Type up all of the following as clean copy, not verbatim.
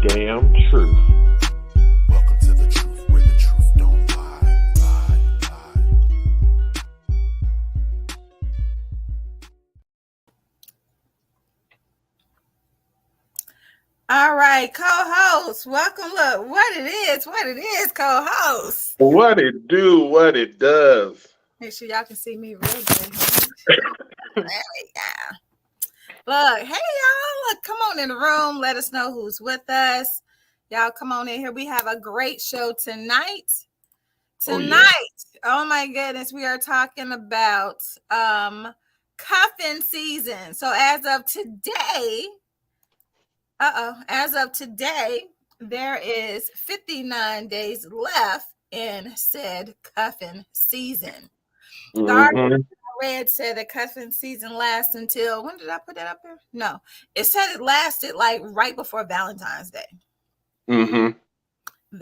damn truth. Welcome to the truth, where the truth don't lie. All right, co-host, welcome. Look, what it is, co-host. What it do, what it does. Make sure y'all can see me real good. There we go. Look, hey y'all, look, come on in the room. Let us know who's with us. Y'all come on in here. We have a great show tonight. Oh my goodness, we are talking about cuffing season. So as of today, there is 59 days left in said cuffing season. The article I read said that cuffing season lasts until, when did I put that up there? No, it said it lasted like right before Valentine's Day. The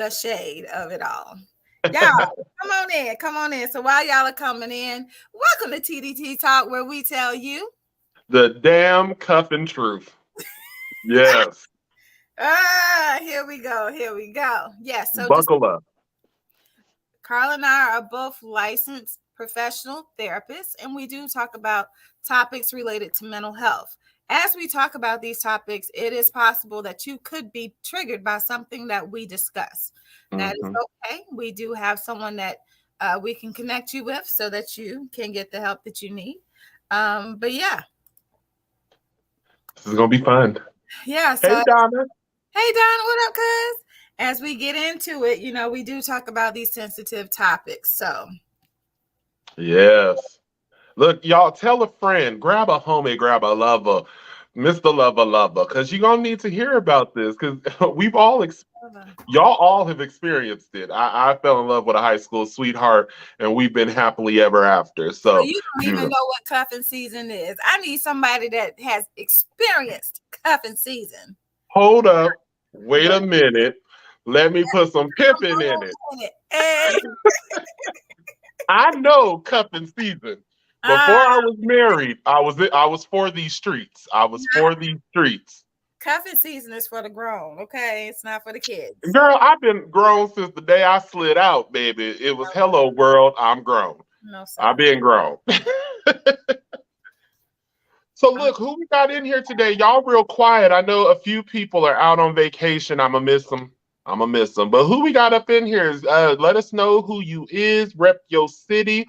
shade of it all. Y'all, come on in. So while y'all are coming in, welcome to T.D.T Talk, where we tell you the damn cuffing truth. Yes. Here we go. Yes. So buckle up. Carl and I are both licensed professional therapists, and we do talk about topics related to mental health. As we talk about these topics, it is possible that you could be triggered by something that we discuss. That is okay. We do have someone that we can connect you with so that you can get the help that you need. But yeah. This is going to be fun. Yeah. So, hey, Donna. Hey, Donna, what up, cuz? As we get into it, we do talk about these sensitive topics. So, yes. Look, y'all, tell a friend, grab a homie, grab a lover, Mr. Lover, because you're going to need to hear about this because y'all all have experienced it. I fell in love with a high school sweetheart and we've been happily ever after. So you don't even know what cuffing season is. I need somebody that has experienced cuffing season. Hold up. Wait a minute. Let me put some pippin in it. I know cuffing season. Before I was married, I was for these streets. Cuffing season is for the grown, okay? It's not for the kids. Girl, I've been grown since the day I slid out, baby. It was hello world, I'm grown. No, sir. I've been grown. So look, who we got in here today? Y'all real quiet. I know a few people are out on vacation. I'ma miss them. But who we got up in here is let us know who you is, rep your city.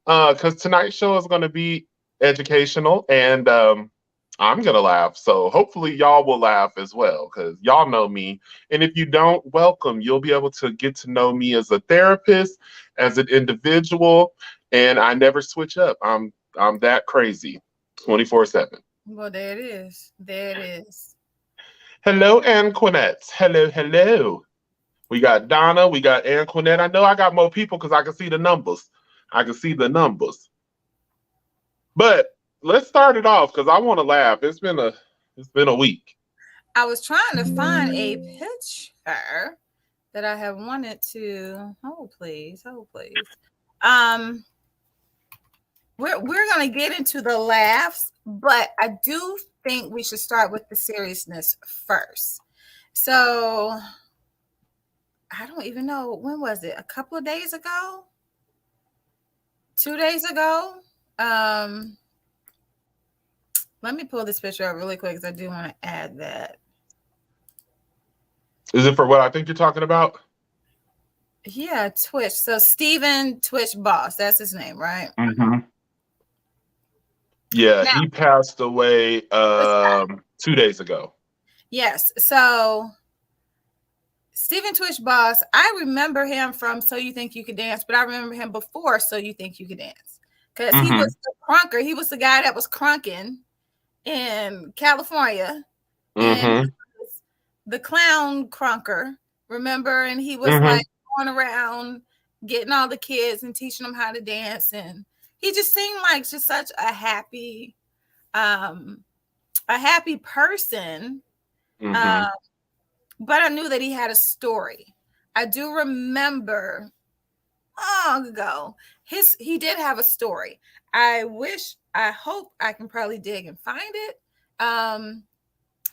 Because tonight's show is going to be educational and I'm going to laugh. So hopefully y'all will laugh as well because y'all know me. And if you don't, welcome. You'll be able to get to know me as a therapist, as an individual, and I never switch up. I'm that crazy 24/7. Well, there it is. Hello, Anquinette. Hello. We got Donna. We got Anquinette. I know I got more people because I can see the numbers. But let's start it off because I want to laugh. It's been a week. I was trying to find a picture that I have wanted to. Hold please. We're gonna get into the laughs, but I do think we should start with the seriousness first. So I don't even know, when was it? A couple of days ago? 2 days ago. Let me pull this picture up really quick because I do want to add that. Is it for what I think you're talking about? Yeah, Twitch. So Stephen Twitch Boss, that's his name, right? Yeah, now, he passed away 2 days ago. Yes. So Stephen Twitch Boss, I remember him from So You Think You Could Dance, but I remember him before So You Think You Could Dance. Because he was the crunker. He was the guy that was crunking in California. And he was the clown crunker, remember? And he was like going around getting all the kids and teaching them how to dance. And he just seemed like just such a happy person. But I knew that he had a story. I do remember long ago, he did have a story. I hope I can probably dig and find it.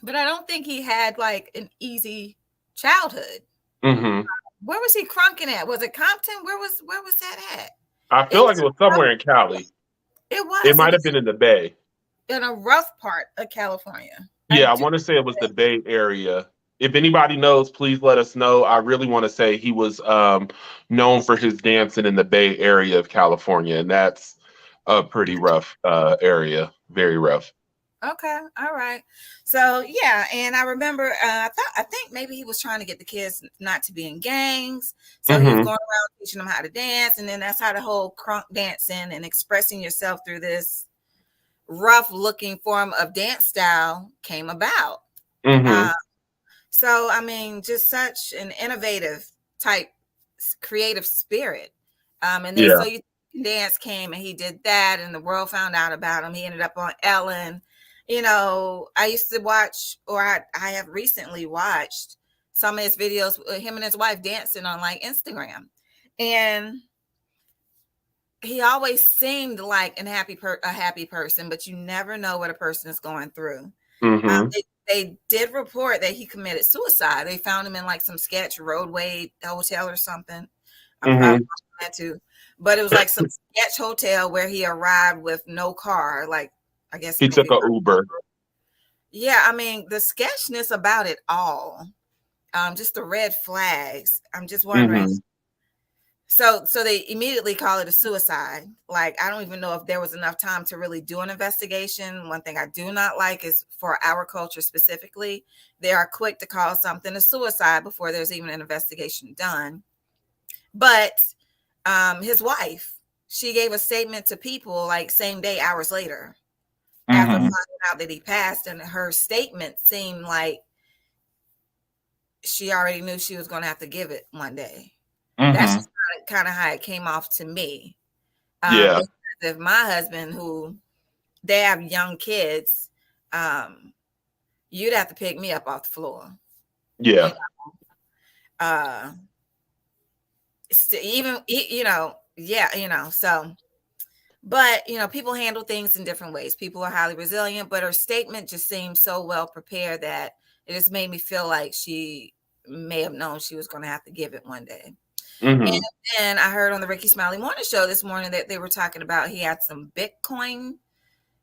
But I don't think he had like an easy childhood. Mm-hmm. Where was he crunking at? Was it Compton? Where was that at? I It feel like was it was somewhere in Cali. it It was. It might have was been in the Bay. in a rough part of California. I Yeah, I do. want to say it was the Bay Area. If anybody knows, please let us know. I really want to say he was known for his dancing in the Bay Area of California, and that's a pretty rough area. Very rough. Okay, all right. So yeah, and I remember I think maybe he was trying to get the kids not to be in gangs. So he was Mm-hmm. going around teaching them how to dance, and then that's how the whole crunk dancing and expressing yourself through this rough looking form of dance style came about. Mm-hmm. Uh, so I mean, just such an innovative type creative spirit. And then Yeah. so you dance came and he did that, and the world found out about him. He ended up on Ellen. You know, I used to watch, or I have recently watched some of his videos with him and his wife dancing on like Instagram, and he always seemed like a happy person, but you never know what a person is going through. Mm-hmm. They did report that he committed suicide. They found him in like some sketch roadway hotel or something. I'm probably Mm-hmm. wrong that too, but it was like some sketch hotel where he arrived with no car. Like I guess he He took maybe. a Uber. Yeah, I mean the sketchness about it all, just the red flags. I'm just wondering. Mm-hmm. So they immediately call it a suicide. Like I don't even know if there was enough time to really do an investigation. One thing I do not like is for our culture specifically, they are quick to call something a suicide before there's even an investigation done. But his wife, she gave a statement to people like same day, hours later, after Mm-hmm. finding out that he passed, and her statement seemed like she already knew she was going to have to give it one day. That's Mm-hmm. just kind of how it came off to me. Yeah. Because if my husband, who they have young kids, you'd have to pick me up off the floor. You Yeah. know, uh, even yeah, so. But people handle things in different ways. People are highly resilient, but her statement just seemed so well prepared that it just made me feel like she may have known she was going to have to give it one day. And Mm-hmm. then I heard on the Ricky Smiley Morning Show this morning that they were talking about he had some Bitcoin.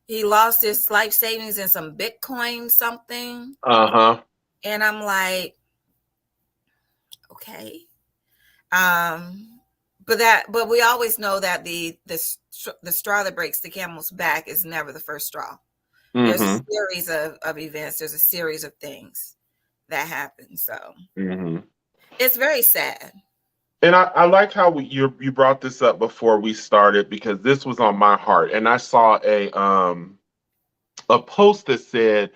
He lost his life savings in some Bitcoin something. Uh-huh. And I'm like, okay. But we always know that the straw that breaks the camel's back is never the first straw. There's a Mm-hmm. series of events. There's a series of things that happen. So Mm-hmm. it's very sad. And I like how you brought this up before we started because this was on my heart. And I saw a post that said,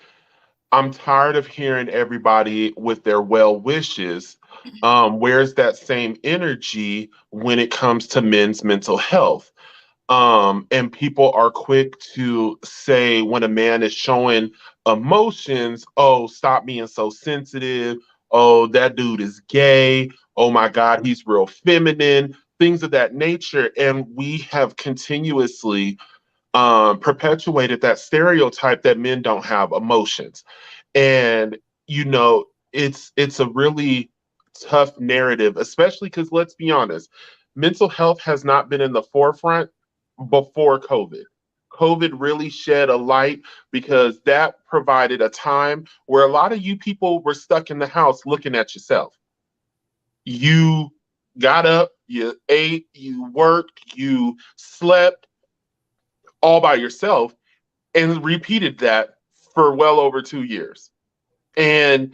I'm tired of hearing everybody with their well wishes. Where's that same energy when it comes to men's mental health? And people are quick to say when a man is showing emotions, oh, stop being so sensitive. Oh, that dude is gay. Oh my God, he's real feminine, things of that nature. And we have continuously perpetuated that stereotype that men don't have emotions. And it's a really tough narrative, especially because let's be honest, mental health has not been in the forefront before COVID. COVID really shed a light because that provided a time where a lot of you people were stuck in the house looking at yourself. You got up, you ate, you worked, you slept all by yourself and repeated that for well over 2 years. And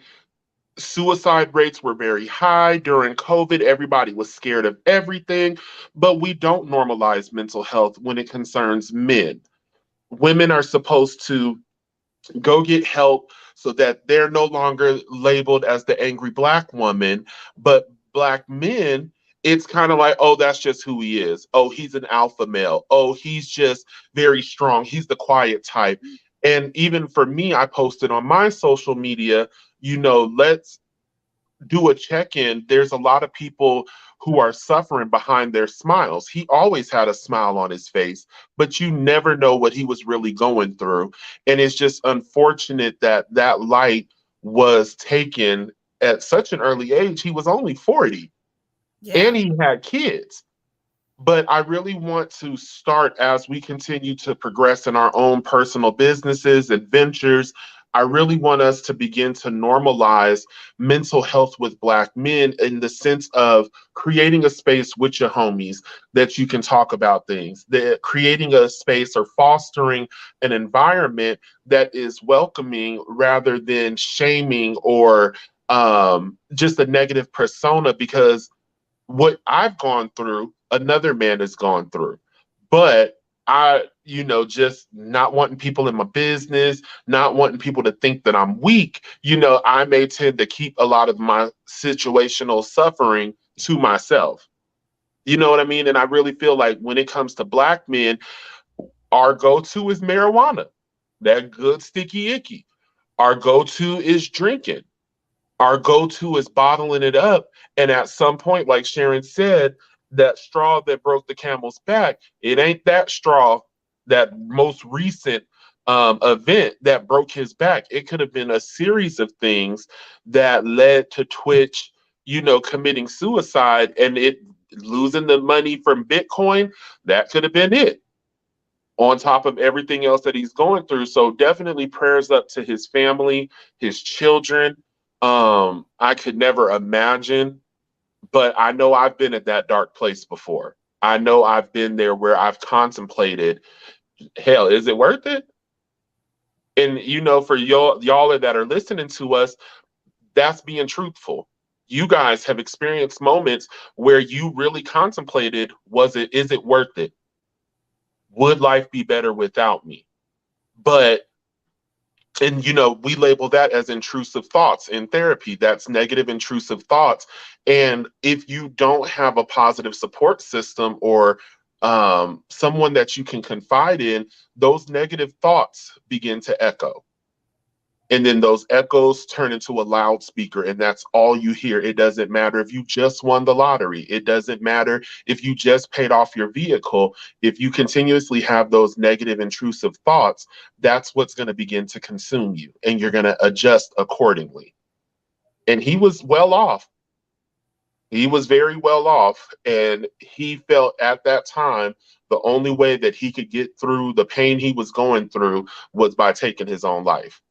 suicide rates were very high during COVID. Everybody was scared of everything, but we don't normalize mental health when it concerns men. Women are supposed to go get help so that they're no longer labeled as the angry black woman, but black men, it's kind of like, oh, that's just who he is. Oh, he's an alpha male. Oh, he's just very strong. He's the quiet type. And even for me, I posted on my social media, let's do a check in. There's a lot of people who are suffering behind their smiles. He always had a smile on his face, but you never know what he was really going through. And it's just unfortunate that that light was taken at such an early age. He was only 40 and Yeah. he had kids. But I really want to start as we continue to progress in our own personal businesses and ventures. I really want us to begin to normalize mental health with Black men in the sense of creating a space with your homies that you can talk about things, that creating a space or fostering an environment that is welcoming rather than shaming or just a negative persona, because what I've gone through, another man has gone through. But just not wanting people in my business, not wanting people to think that I'm weak, I may tend to keep a lot of my situational suffering to myself. You know what I mean? And I really feel like when it comes to Black men, our go to is marijuana, that good sticky icky. Our go to is drinking. Our go-to is bottling it up. And at some point, like Sharon said, that straw that broke the camel's back, it ain't that straw, that most recent event that broke his back. It could have been a series of things that led to Twitch, committing suicide and it losing the money from Bitcoin. That could have been it, on top of everything else that he's going through. So definitely prayers up to his family, his children. I could never imagine, but I know I've been at that dark place before. I know I've been there where I've contemplated, hell, is it worth it? And for y'all that are listening to us, that's being truthful. You guys have experienced moments where you really contemplated, is it worth it? Would life be better without me? But and we label that as intrusive thoughts in therapy. That's negative intrusive thoughts. And if you don't have a positive support system or someone that you can confide in, those negative thoughts begin to echo. And then those echoes turn into a loudspeaker, and that's all you hear. It doesn't matter if you just won the lottery. It doesn't matter if you just paid off your vehicle. If you continuously have those negative, intrusive thoughts, that's what's going to begin to consume you, and you're going to adjust accordingly. And he was well off. He was very well off, and he felt at that time the only way that he could get through the pain he was going through was by taking his own life.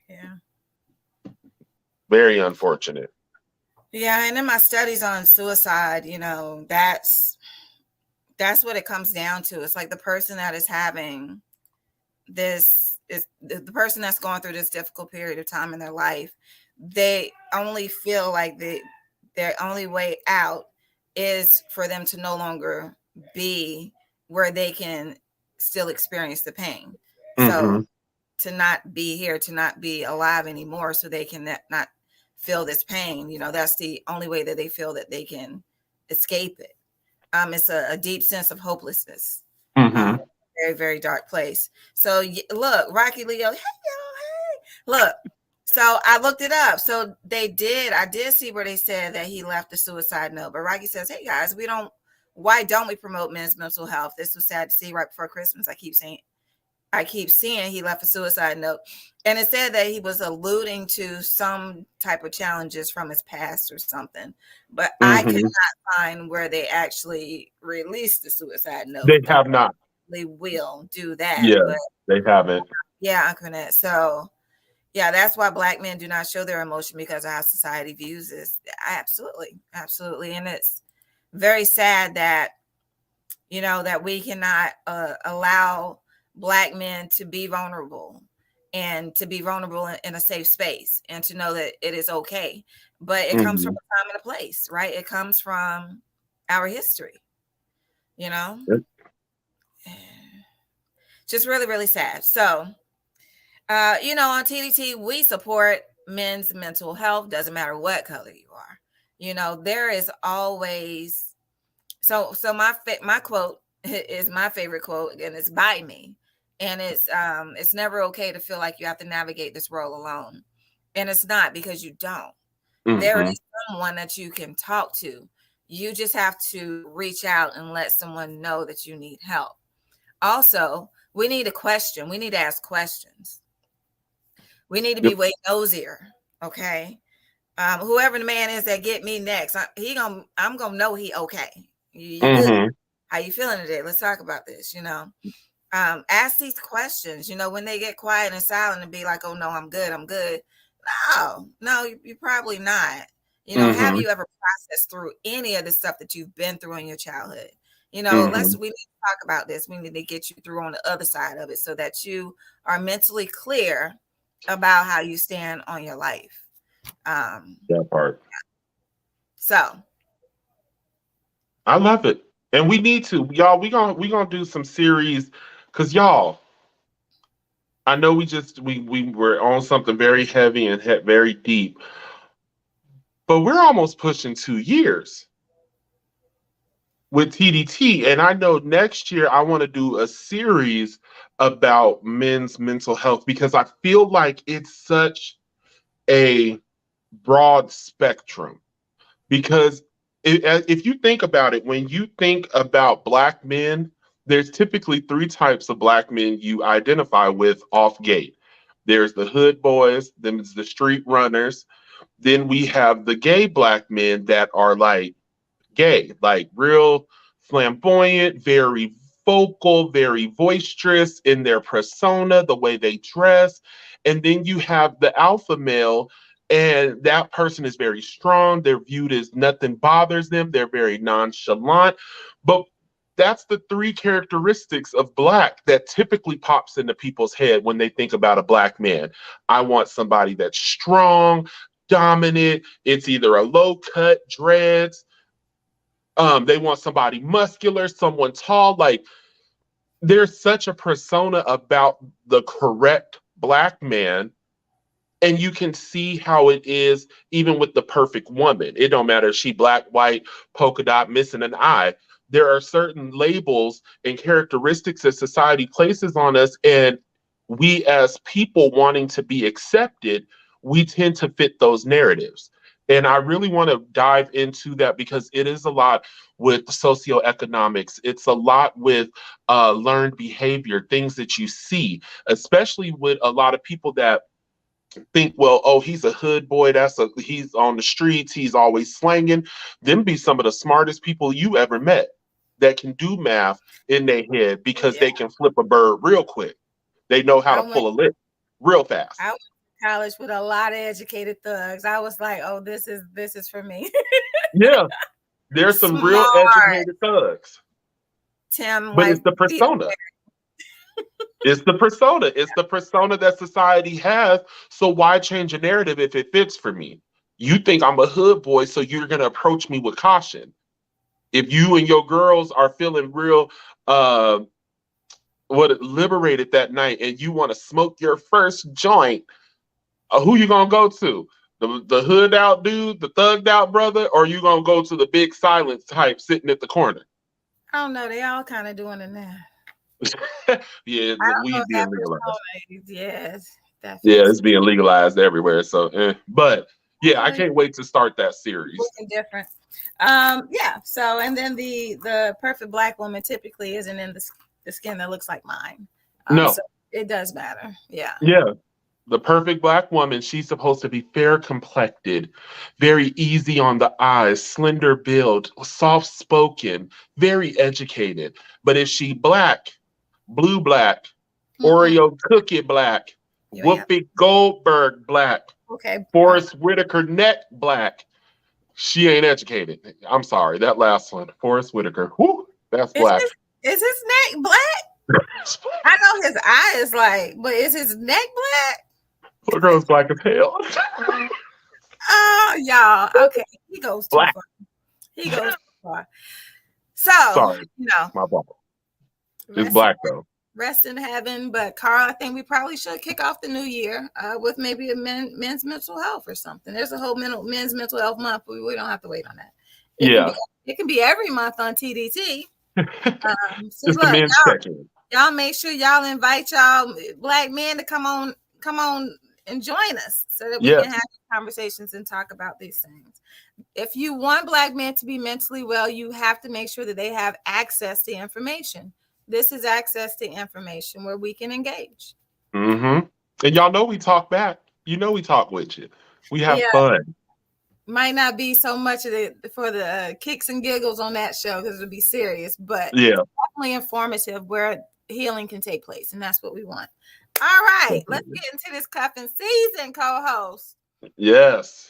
Yeah. Very unfortunate. Yeah, and in my studies on suicide, that's what it comes down to. It's like the person that is having this is the person that's going through this difficult period of time in their life. They only feel like their only way out is for them to no longer be where they can still experience the pain. Mm-hmm. So to not be here, to not be alive anymore, so they can not feel this pain. That's the only way that they feel that they can escape it. It's a deep sense of hopelessness. Mm-hmm. Very, very dark place. So look, Rocky Leo, hey, y'all, hey. Look, so I looked it up. So I did see where they said that he left a suicide note. But Rocky says, hey guys, why don't we promote men's mental health? This was sad to see right before Christmas. I keep seeing he left a suicide note, and it said that he was alluding to some type of challenges from his past or something, but I could not find where they actually released the suicide note. They have not. They will do that. Yeah, but they haven't. Yeah, Uncle. So yeah, that's why Black men do not show their emotion, because of how society views this. Absolutely. And it's very sad that that we cannot allow Black men to be vulnerable, and to be vulnerable in a safe space, and to know that it is okay. But it comes from a time and a place, right? It comes from our history, Yep. Just really, really sad. So, on T.D.T, we support men's mental health. Doesn't matter what color you are. There is always so my quote is my favorite quote, and it's by me. And it's never okay to feel like you have to navigate this world alone. And it's not, because you don't. There is someone that you can talk to. You just have to reach out and let someone know that you need help. Also, we need to ask questions. We need to be way nosier. Okay. Whoever the man is that get me next, I'm gonna know he okay. You good? How you feeling today? Let's talk about this. Ask these questions. When they get quiet and silent and be like, "Oh no, I'm good. I'm good." No, you're probably not. Have you ever processed through any of the stuff that you've been through in your childhood? We need to talk about this. We need to get you through on the other side of it so that you are mentally clear about how you stand on your life. That part. So I love it. And we need to, y'all, we gonna do some series because y'all, I know we were on something very heavy and very deep, but we're almost pushing 2 years with T.D.T. And I know next year I want to do a series about men's mental health because I feel like it's such a broad spectrum. Because if you think about it, when you think about Black men, there's typically three types of Black men you identify with off gate. There's the hood boys, then it's the street runners. Then we have the gay Black men that are like gay, like real flamboyant, very vocal, very boisterous in their persona, the way they dress. And then you have the alpha male, and that person is very strong. They're viewed as nothing bothers them. They're very nonchalant. But that's the three characteristics of Black that typically pops into people's head when they think about a Black man. I want somebody that's strong, dominant. It's either a low cut, dreads, they want somebody muscular, someone tall. Like there's such a persona about the correct Black man. And you can see how it is even with the perfect woman. It don't matter if she Black, white, polka dot, missing an eye. There are certain labels and characteristics that society places on us. And we as people wanting to be accepted, we tend to fit those narratives. And I really want to dive into that because it is a lot with socioeconomics. It's a lot with learned behavior, things that you see, especially with a lot of people that think, well, oh, he's a hood boy. He's on the streets. He's always slanging. Them be some of the smartest people you ever met that can do math in their head because they can flip a bird real quick. They know how to pull a lip real fast. I went to college with a lot of educated thugs. I was like, oh, this is for me. Yeah, there's some real educated thugs. Tim, but it's the persona. It's the persona. It's the persona that society has. So why change a narrative if it fits for me? You think I'm a hood boy, so you're gonna approach me with caution. If you and your girls are feeling real liberated that night and you want to smoke your first joint, who you gonna go to? The hood out dude, the thugged out brother, or you gonna go to the big silence type sitting at the corner? I don't know. They all kind of doing it now. Yeah, the weed being legalized. Yes, definitely. Yeah, it's being legalized everywhere. So, but yeah, I can't wait to start that series. Looking different. Yeah. So, and then the perfect Black woman typically isn't in the skin that looks like mine. No, so it does matter. Yeah. Yeah. The perfect Black woman, she's supposed to be fair complected, very easy on the eyes, slender build, soft spoken, very educated. But is she Black, blue Black, Oreo cookie Black, Whoopi Goldberg Black, Forrest Whitaker neck Black, she ain't educated. I'm sorry, that last one, Forrest Whitaker. Whoo, that's Black. Is his neck Black? I know his eye is like, but is his neck Black? Poor girl's Black as hell. Oh, y'all. Okay. He goes too far. He goes too far. So, sorry, my fault. It's Black though. Rest in heaven. But Carl, I think we probably should kick off the new year with maybe a men's mental health or something. There's a whole men's mental health month, but we don't have to wait on that. It can be every month on T.D.T. Just the men's check-in. Y'all make sure y'all invite y'all Black men to come on and join us so that we can have conversations and talk about these things. If you want Black men to be mentally well, you have to make sure that they have access to information. This is access to information where we can engage. Mm-hmm. And y'all know we talk back. You know we talk with you. We have Yeah, fun. might not be so much of the for the kicks and giggles on that show because it'll be serious, but Yeah. definitely informative where healing can take place, and that's what we want. All right, let's Definitely. get into this cuffing season, co-host. Yes.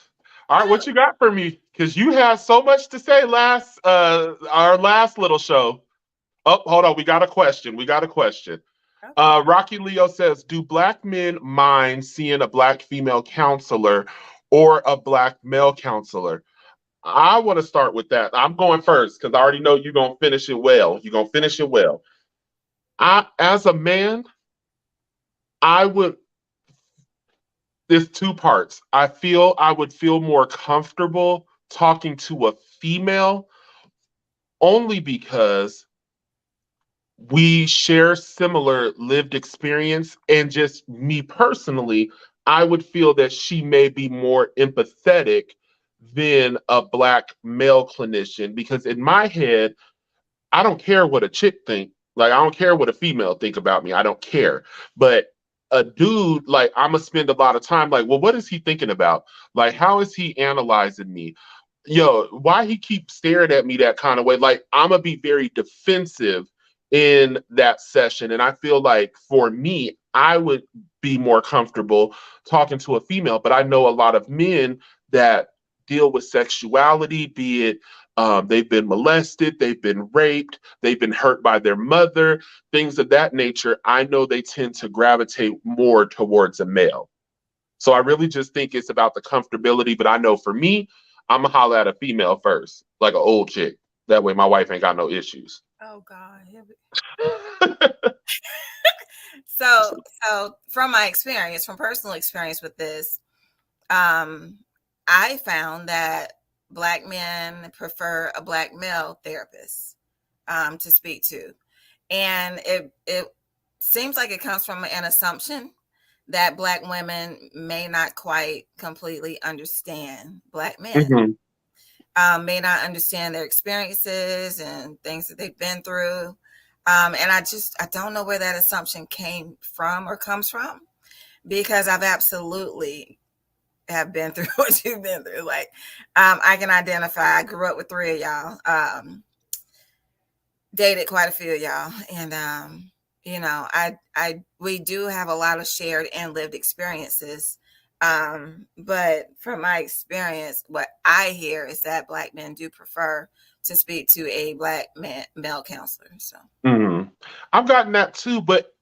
All right, Woo. what you got for me? Because you had so much to say last our last little show. Oh, hold on. We got a question. We got a question. Okay. Rocky Leo says, do black men mind seeing a black female counselor or a black male counselor? I want to start with that. I'm going first because I already know you're gonna finish it well. You're gonna finish it well. As a man, I would. There's two parts. I feel I would feel more comfortable talking to a female only because we share similar lived experience, and just me personally, I would feel that she may be more empathetic than a black male clinician, because in my head I don't care what a chick think. Like, I don't care what a female think about me. I don't care. But a dude, like, I'm gonna spend a lot of time like, well, what is he thinking about? Like, how is he analyzing me? Yo, why he keep staring at me that kind of way? Like, I'm gonna be very defensive in that session. And I feel like for me, I would be more comfortable talking to a female. But I know a lot of men that deal with sexuality, be it they've been molested, they've been raped, they've been hurt by their mother, things of that nature. I know they tend to gravitate more towards a male. So I really just think it's about the comfortability. But I know for me, I'm gonna holler at a female first, like an old chick. That way my wife ain't got no issues. Oh God. So from my experience, from personal experience with this, um, I found that black men prefer a black male therapist to speak to, and it seems like it comes from an assumption that black women may not quite completely understand black men, Mhm. may not understand their experiences and things that they've been through. And I don't know where that assumption came from or comes from, because I've absolutely have been through what you've been through. Like, I can identify. I grew up with three of y'all. Dated quite a few of y'all, and we do have a lot of shared and lived experiences. But from my experience, what I hear is that black men do prefer to speak to a black male counselor. So Mhm. I've gotten that too, but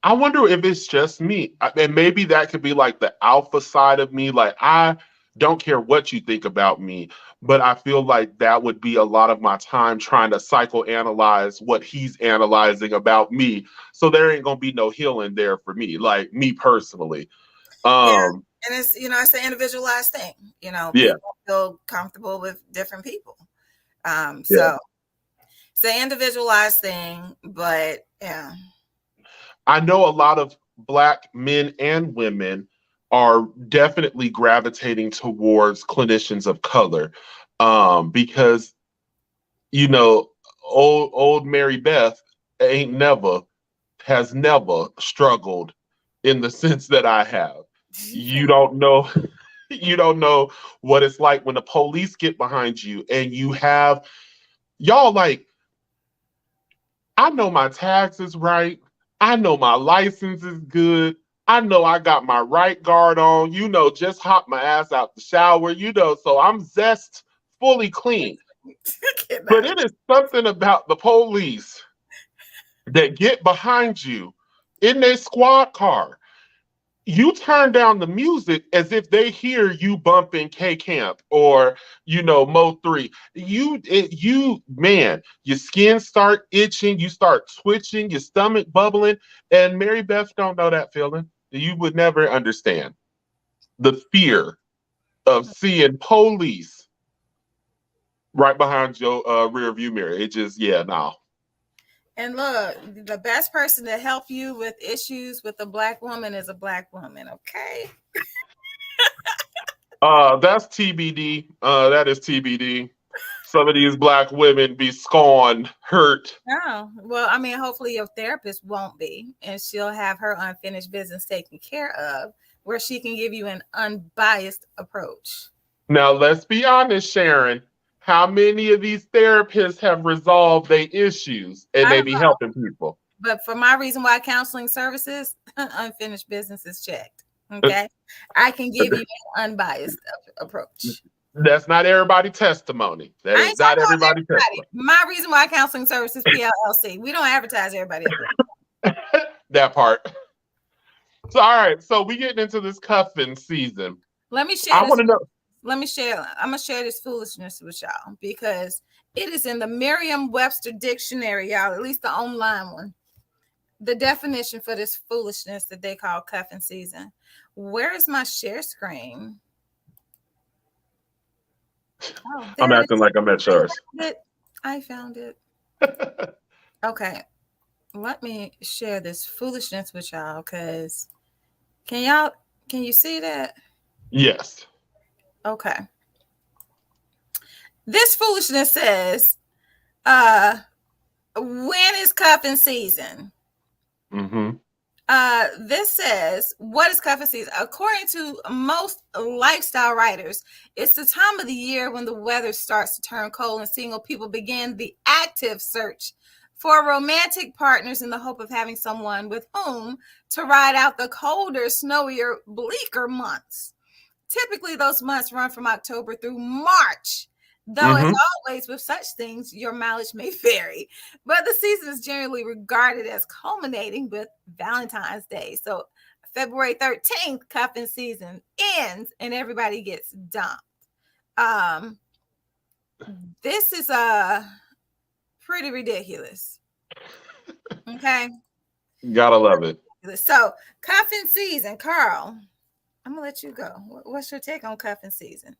I wonder if it's just me. And maybe that could be like the alpha side of me. Like, I don't care what you think about me, but I feel like that would be a lot of my time trying to psychoanalyze what he's analyzing about me. So there ain't gonna be no healing there for me, like me personally. yeah, Um, and it's an individualized thing. yeah, People feel comfortable with different people. yeah. So it's an individualized thing, but yeah. I know a lot of black men and women are definitely gravitating towards clinicians of color, because you know, old Mary Beth ain't never has never struggled in the sense that I have. You don't know you don't know what it's like when the police get behind you and you have y'all like, I know my taxes right. I know my license is good. I know I got my right guard on. Just hop my ass out the shower. So I'm zest fully clean. But it is something about the police that get behind you in their squad car. You turn down the music as if they hear you bumping K Camp or Mo 3. Man, your skin start itching, you start twitching, your stomach bubbling, and Mary Beth don't know that feeling. You would never understand the fear of seeing police right behind your rear view mirror. It just, yeah, no. And look, the best person to help you with issues with a black woman is a black woman, okay? That's TBD. That is TBD. some of these black women be scorned, hurt. Oh, well, I mean, hopefully your therapist won't be, and she'll have her unfinished business taken care of, where she can give you an unbiased approach. Now, let's be honest, Sharon. How many of these therapists have resolved their issues and I they don't be know, helping people? but for my reason why counseling services, unfinished business is checked. Okay, I can give you an unbiased approach. That's not everybody's testimony. That I is ain't talking not about everybody's everybody. testimony. My reason why counseling services PLLC. We don't advertise everybody. That part. So, all right. So we getting into this cuffing season. Let me share I this. want to know. I'm gonna share this foolishness with y'all because it is in the Merriam-Webster dictionary, y'all, at least the online one. The definition for this foolishness that they call cuffing season. Where is my share screen? Oh, I'm there it acting is. like I'm at yours. I found it. Okay, let me share this foolishness with y'all because can you see that? Yes. Okay. This foolishness says, when is cuffing season? Mm-hmm. This says, what is cuffing season? According to most lifestyle writers, it's the time of the year when the weather starts to turn cold and single people begin the active search for romantic partners in the hope of having someone with whom to ride out the colder, snowier, bleaker months. Typically, those months run from October through March. Though, as always, with such things, your mileage may vary. But the season is generally regarded as culminating with Valentine's Day. So, February 13th, cuffing season ends and everybody gets dumped. This is pretty ridiculous. Okay. Gotta love it. So, cuffing season, Carl, I'm gonna let you go. What's your take on cuffing season?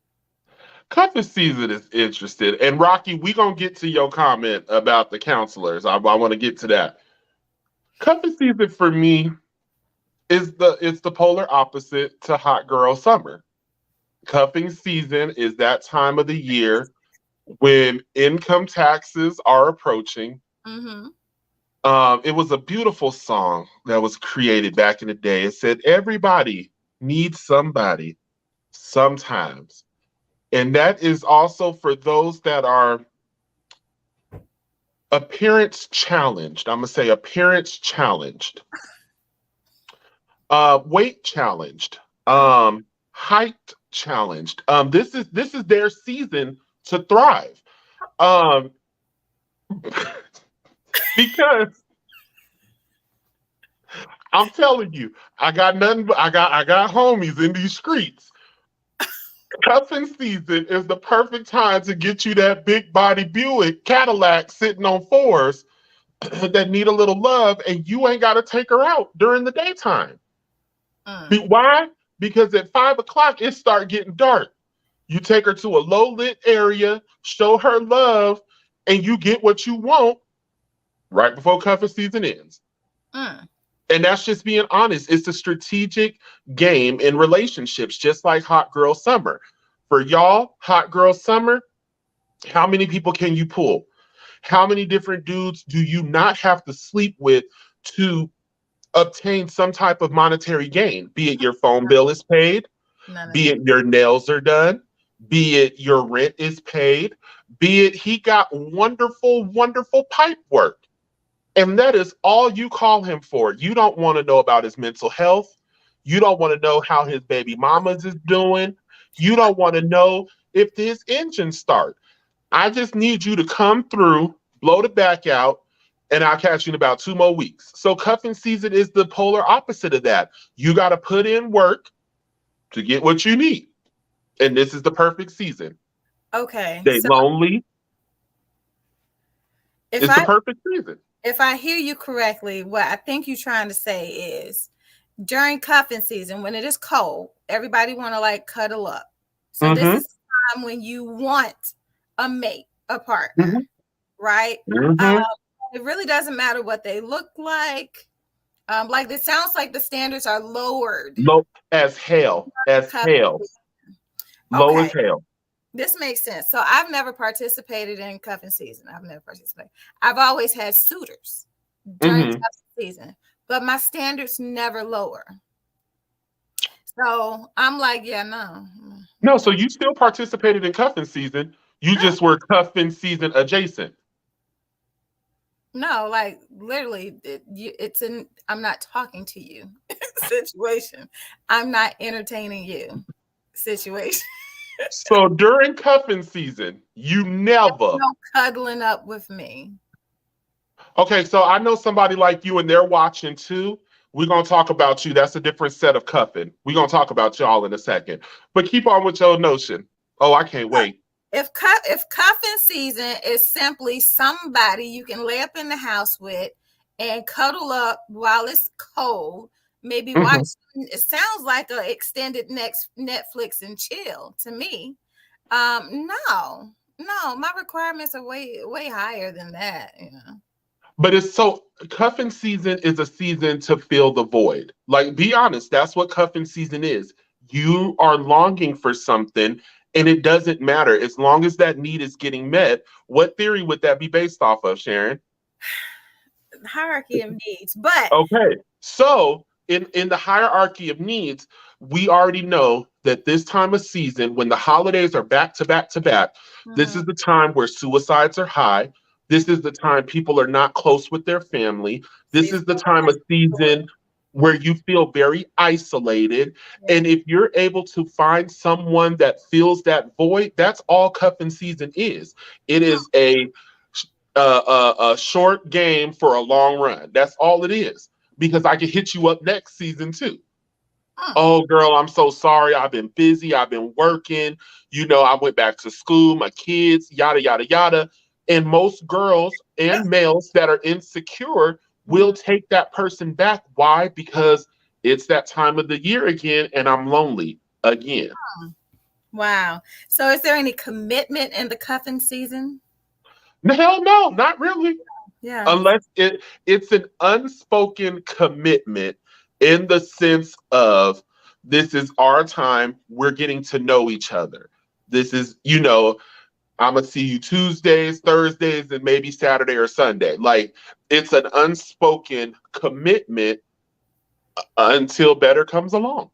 Cuffing season is interesting. And Rocky, we gonna get to your comment about the counselors. I want to get to that. Cuffing season for me is the polar opposite to hot girl summer. Cuffing season is that time of the year when income taxes are approaching. Mm-hmm. It was a beautiful song that was created back in the day. It said, "Everybody needs somebody sometimes." And that is also for those that are appearance challenged. I'm going to say appearance challenged, weight challenged, height challenged. This is their season to thrive. Because I'm telling you, I got homies in these streets. Cuffing season is the perfect time to get you that big body Buick Cadillac sitting on fours that need a little love, and you ain't got to take her out during the daytime. Why? Because at 5 o'clock it start getting dark. You take her to a low lit area, show her love, and you get what you want right before cuffing season ends. And that's just being honest. It's a strategic game in relationships, just like hot girl summer. For y'all, hot girl summer, how many people can you pull? How many different dudes do you not have to sleep with to obtain some type of monetary gain? Be it your phone bill is paid, be it your nails are done, be it your rent is paid, be it he got wonderful, wonderful pipe work. And that is all you call him for. You don't want to know about his mental health. You don't want to know how his baby mamas is doing. You don't want to know if his engine start. I just need you to come through, blow the back out, and I'll catch you in about 2 more weeks. So cuffing season is the polar opposite of that. You got to put in work to get what you need. And this is the perfect season. Okay. Stay lonely. It's the perfect season. If I hear you correctly, what I think you're trying to say is during cuffing season, when it is cold, everybody want to like cuddle up. So this is the time when you want a mate, a partner, right? It really doesn't matter what they look like. Like it sounds like the standards are lowered. Low as hell. As hell. Low as hell. This makes sense. So I've never participated in cuffing season. I've never participated. I've always had suitors during Mm-hmm. cuffing season, but my standards never lower. So I'm like, yeah, no. No, so you still participated in cuffing season. You No, just were cuffing season adjacent. no, like literally, it's an I'm not talking to you situation. I'm not entertaining you situation. So during cuffing season, you never. No cuddling up with me. Okay, so I know somebody like you and they're watching too. We're gonna talk about you. That's a different set of cuffing. We're gonna talk about y'all in a second. But keep on with your notion. Oh, I can't wait. If cuffing season is simply somebody you can lay up in the house with and cuddle up while it's cold, maybe watch. Mhm. It sounds like an extended next Netflix and chill to me. No, no, my requirements are way higher than that. You know. But it's so cuffing season is a season to fill the void. Like, be honest, that's what cuffing season is. You are longing for something, and it doesn't matter as long as that need is getting met. What theory would that be based off of, Sharon? Hierarchy of needs, but Okay. So in the hierarchy of needs, we already know that this time of season, when the holidays are back to back to back, this mhm, is the time where suicides are high. This is the time people are not close with their family. This is the seasonal time of season where you feel very isolated. yeah. And if you're able to find someone that fills that void, that's all cuffing season is. It is a short game for a long run. That's all it is. Because I can hit you up next season too. Mm, Oh, girl, I'm so sorry. I've been busy. I've been working. I went back to school, my kids, yada, yada, yada. And most girls and males that are insecure will mhm. take that person back. Why? Because it's that time of the year again, and I'm lonely again. Wow. So, is there any commitment in the cuffing season? Hell no, not really. Yeah. Unless it's an unspoken commitment in the sense of this is our time, we're getting to know each other. This is, I'm gonna see you Tuesdays, Thursdays, and maybe Saturday or Sunday. Like, it's an unspoken commitment until better comes along.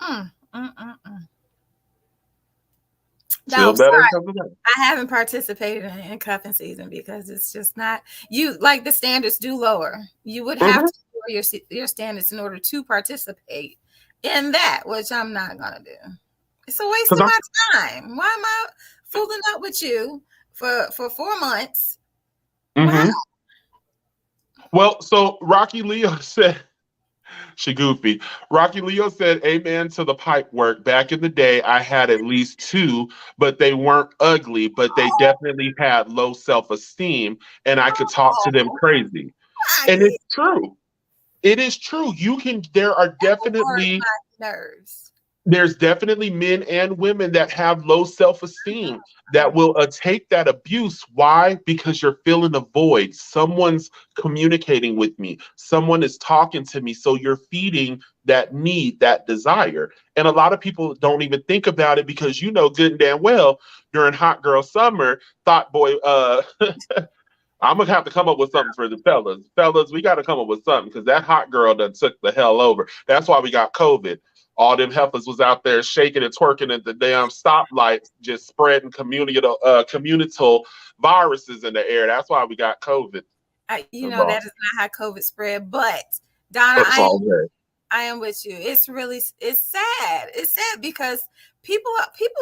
Mm, mm, mm, mm. Till No, better sorry. comes along. I haven't participated in cuffing season because it's just not you like the standards do lower. You would have Mhm. to lower your standards in order to participate in that, which I'm not gonna do. It's a waste 'Cause of I'm my time. Why am I fooling up with you for 4 months? Wow. mhm. Well, so Rocky Leo said she goofy. Rocky Leo said, "Amen to the pipe work. Back in the day, I had at least two, but they weren't ugly, but they definitely had low self-esteem, and I could talk to them Oh, crazy." And Rocky, it's true. It is true. There are work definitely my nerves. there's definitely men and women that have low self-esteem that will take that abuse. Why? Because you're filling a void. Someone's communicating with me, someone is talking to me, so you're feeding that need, that desire. And a lot of people don't even think about it because good and damn well during hot girl summer, thought boy, I'm gonna have to come up with something for the fellas. Fellas, we got to come up with something because that hot girl done took the hell over. That's why we got COVID. All them heifers was out there shaking and twerking at the damn stoplights, just spreading communal viruses in the air. That's why we got COVID. That's That all. is not how COVID spread. But Donna, That's all good. I am with you. It's sad. It's sad because people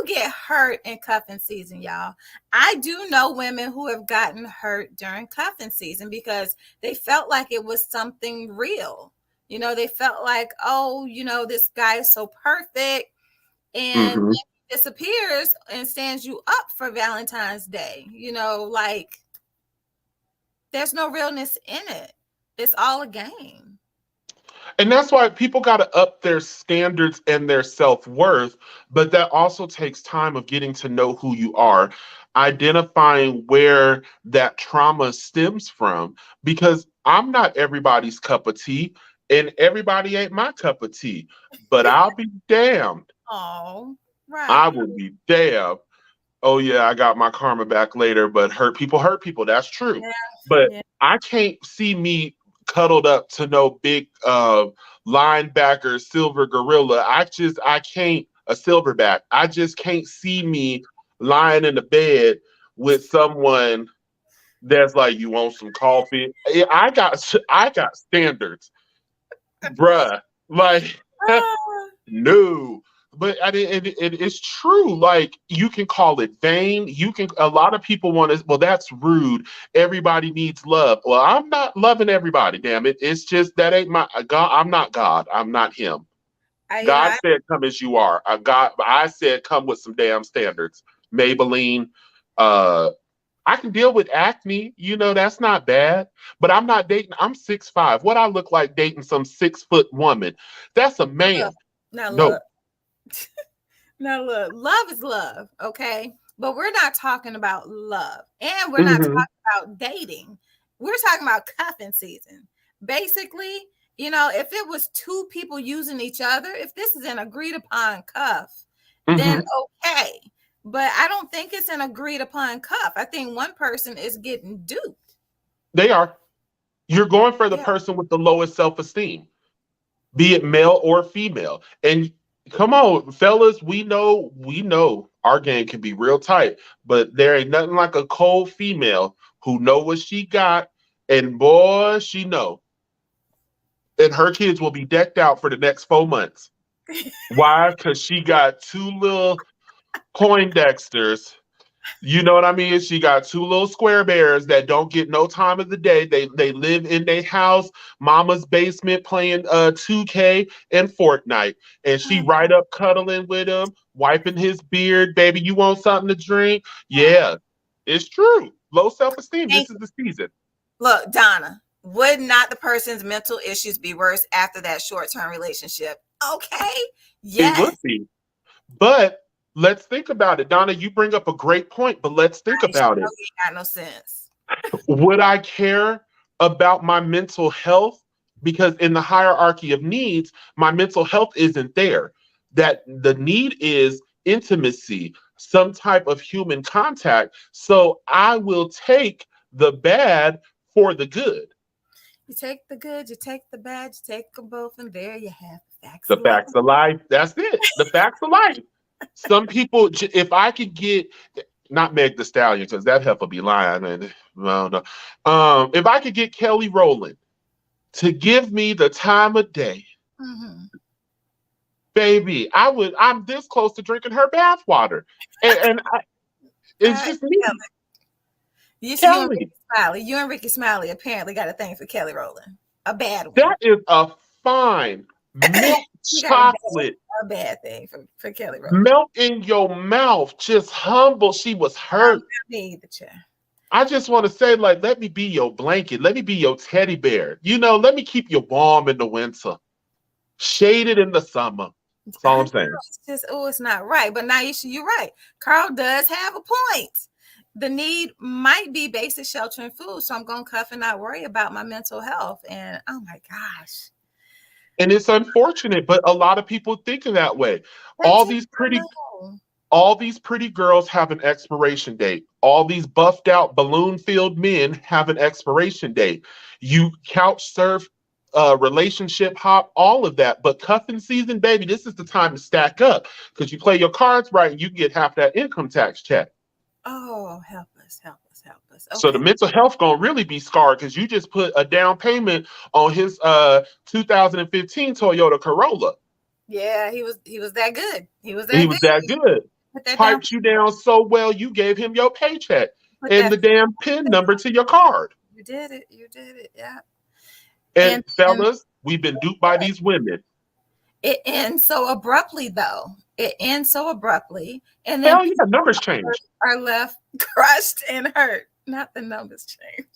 get hurt in cuffing season, y'all. I do know women who have gotten hurt during cuffing season because they felt like it was something real. They felt like, oh, this guy is so perfect, and then Hmm. he disappears and stands you up for Valentine's Day. Like there's no realness in it. It's all a game. And that's why people got to up their standards and their self-worth, but that also takes time of getting to know who you are, identifying where that trauma stems from, because I'm not everybody's cup of tea and everybody ain't my cup of tea, but I'll be damned. Oh, I Rocky. will be damned oh yeah, I got my karma back later, but hurt people. That's true. Yeah, But yeah. I can't see me cuddled up to no big linebacker silver gorilla. I can't a silverback. I just can't see me lying in the bed with someone that's like, you want some coffee? I got standards, bruh. Like Ah, no, but it's true. Like you can call it vain. You can. A lot of people want to. Well, that's rude. Everybody needs love. Well, I'm not loving everybody. Damn it. It's just that ain't my God. I'm not God. I'm not Him. God I said, "Come as you are." God. I said, "Come with some damn standards." Maybelline. Uh, I can deal with acne. That's not bad. But I'm not dating. I'm 6'5". What I look like dating some 6 foot woman? That's a look, man. now No. look, now look. Love is love, okay? But we're not talking about love, and we're not Hmm. talking about dating. We're talking about cuffing season. Basically, if it was two people using each other, if this is an agreed upon cuff, then Hmm. okay. But I don't think it's an agreed upon cuff. I think one person is getting duped. They are. You're going for the Yeah. person with the lowest self esteem, be it male or female. And come on, fellas, we know our game can be real tight, but there ain't nothing like a cold female who know what she got, and boy, she know. And her kids will be decked out for the next 4 months. Why? Because she got two little Poindexters. You know what I mean? She got two little square bears that don't get no time of the day. They live in their house, mama's basement playing 2K and Fortnite. And she right up cuddling with him, wiping his beard. Baby, you want something to drink? Yeah, it's true. Low self-esteem. Thank This is the season. Look, Donna, would not the person's mental issues be worse after that short-term relationship? Okay. It would Yes. be. But let's think about it. Donna, you bring up a great point, but let's think I about know it. you ain't got no sense. Would I care about my mental health? Because in the hierarchy of needs, my mental health isn't there. That the need is intimacy, some type of human contact. So I will take the bad for the good. You take the good, you take the bad, you take them both, and there you have the facts The of life. facts of life. That's it. The facts of life. Some people, if I could get, not Meg the Stallion, because that heifer be lying, and I don't know. If I could get Kelly Rowland to give me the time of day, Mm-hmm. baby, I'm this close to drinking her bathwater. And it's just me, Kelly. You and Ricky Kelly. Smiley. You and Ricky Smiley apparently got a thing for Kelly Rowland. A bad one. That is a fine milk You got chocolate. a bad thing for Kelly Rowland. Melt in your mouth, just humble. She was hurt. Me either, chair. I just want to say, like, let me be your blanket. Let me be your teddy bear. Let me keep you warm in the winter, shaded in the summer. That's all I I'm know, saying. it's just, it's not right. But Naisha, you're right. Carl does have a point. The need might be basic shelter and food. So I'm going to cuff and not worry about my mental health. And oh my gosh. And it's unfortunate, but a lot of people think of that way. They All do. these I pretty know. all these pretty girls have an expiration date. All these buffed out balloon-filled men have an expiration date. You couch surf, relationship hop, all of that. But cuffing season, baby, this is the time to stack up because you play your cards right and you get half that income tax check. Oh, help us, help us, help us. So the Okay. mental health gonna really be scarred because you just put a down payment on his 2015 Toyota Corolla. Yeah, he was that good. He was He that was good. that good. Put that down. Piped you down so well, you gave him your paycheck Put and that. the damn PIN number to your card. You did it. You did it. Yeah. And And fellas, we've been duped by these women. it ends so abruptly, though. It ends so abruptly, and then Hell yeah, people numbers change. are left crushed and hurt. Not the numbers change.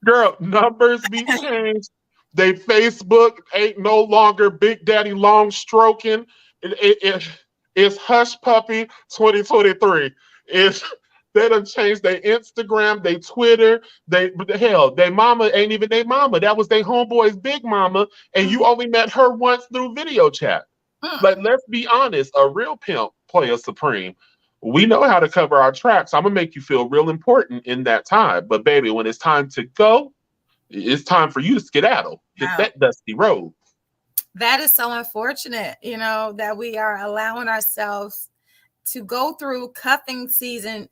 Girl, numbers be changed. They Facebook ain't no longer Big Daddy Long stroking. It's Hush Puppy 2023. It's they done changed their Instagram, their Twitter, hell, their mama ain't even their mama. That was their homeboy's big mama, and you only met her once through video chat. Mm. Like, let's be honest, a real pimp player supreme We know how to cover our tracks. I'm gonna make you feel real important in that time. But baby, when it's time to go, it's time for you to skedaddle. Hit Wow. that dusty road. That is so unfortunate, that we are allowing ourselves to go through cuffing season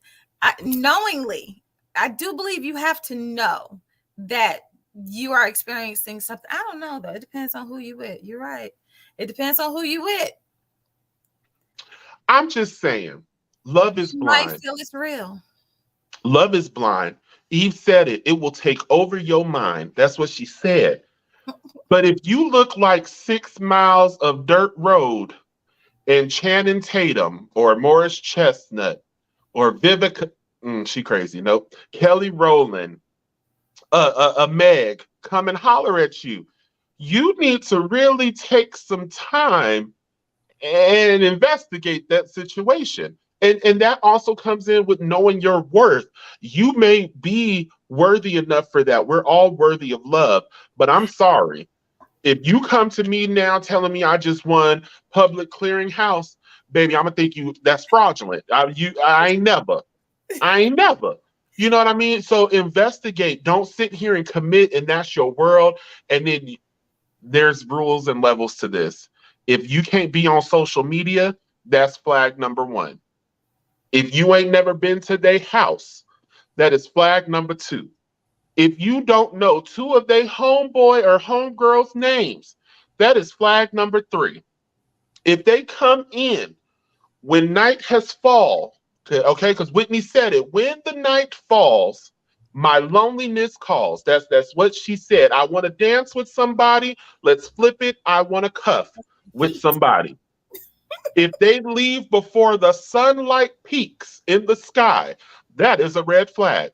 knowingly. I do believe you have to know that you are experiencing something. I don't know though. It depends on who you with. You're right. It depends on who you with. I'm just saying, love is You might blind. feel it's real. Love is blind. Eve said it. It will take over your mind. That's what she said. But if you look like 6 miles of dirt road and Channing Tatum or Morris Chestnut or Vivica, she crazy. Nope. Kelly Rowland, a Meg, come and holler at you. You need to really take some time and investigate that situation. And that also comes in with knowing your worth. You may be worthy enough for that. We're all worthy of love. But I'm sorry. If you come to me now telling me I just won public clearinghouse, baby, I'm gonna think you that's fraudulent. I ain't never. I ain't never. You know what I mean? So investigate. Don't sit here and commit, and that's your world. And then there's rules and levels to this. If you can't be on social media, that's flag number one. If you ain't never been to their house, that is flag number two. If you don't know two of their homeboy or homegirls' names, that is flag number three. If they come in when night has fall, okay, because Whitney said it, when the night falls, my loneliness calls. That's what she said. I want to dance with somebody. Let's flip it. I want to cuff with Feet. somebody. If they leave before the sunlight peaks in the sky, that is a red flag.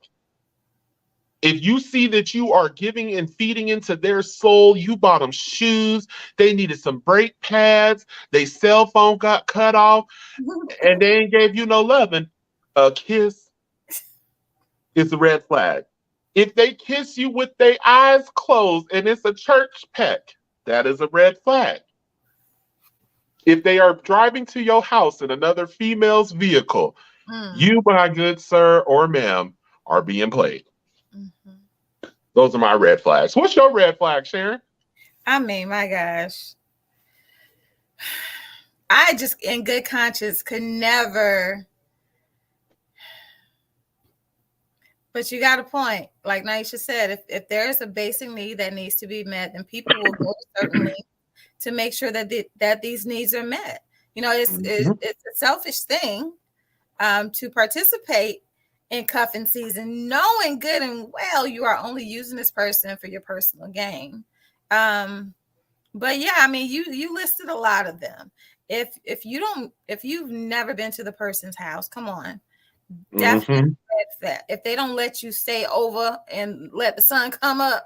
If you see that you are giving and feeding into their soul, you bought them shoes, they needed some brake pads, their cell phone got cut off, and they ain't gave you no loving, a kiss is a red flag. If they kiss you with their eyes closed and it's a church peck, that is a red flag. If they are driving to your house in another female's vehicle, you, my good sir or ma'am, are being played. Mm-hmm. Those are my red flags. What's your red flag, Sharon? I mean, my gosh. I just, in good conscience, could never. But you got a point. Like Naisha said, if there's a basic need that needs to be met, then people will go to certain lengths to make sure that these needs are met. It's a selfish thing to participate in cuffing season, knowing good and well you are only using this person for your personal gain. But yeah, I mean, you listed a lot of them. If you've never been to the person's house, come on, definitely that. If they don't let you stay over and let the sun come up,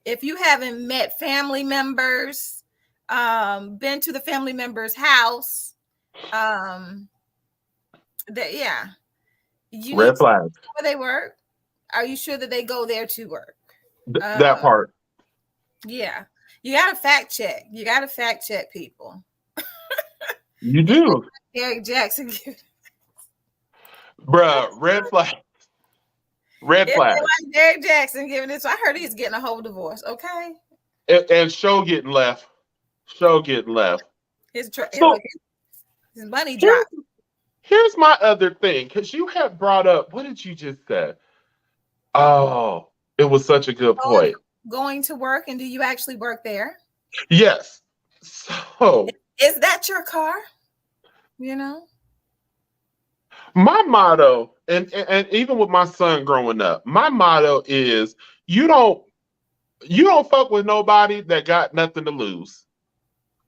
if you haven't met family members, been to the family member's house, yeah, you need red to know flags. where they work. Are you sure that they go there to work? That part. Yeah, you got to fact check. You got to fact check people. You do. Derek Jackson. Bruh, red flag. Red flag. Like Derek Jackson giving this. I heard he's getting a whole divorce. Okay. And show getting left. Show getting left. His money Here's, dropped. here's my other thing, because you had brought up, what did you just say? Oh, it was such a good point. Going to work, and do you actually work there? Yes. So is that your car? My motto, and even with my son growing up, my motto is you don't fuck with nobody that got nothing to lose.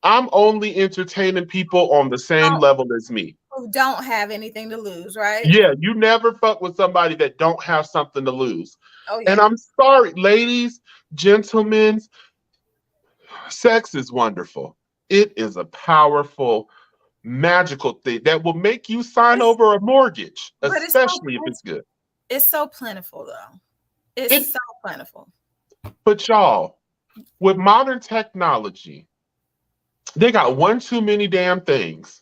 I'm only entertaining people on the same level as me. Who don't have anything to lose, right? Yeah, you never fuck with somebody that don't have something to lose. Oh, yeah. And I'm sorry, ladies, gentlemen, sex is wonderful. It is a powerful, magical thing that will make you sign over a mortgage, especially if it's good. It's so plentiful, though. It's so plentiful. But y'all, with modern technology, they got one too many damn things.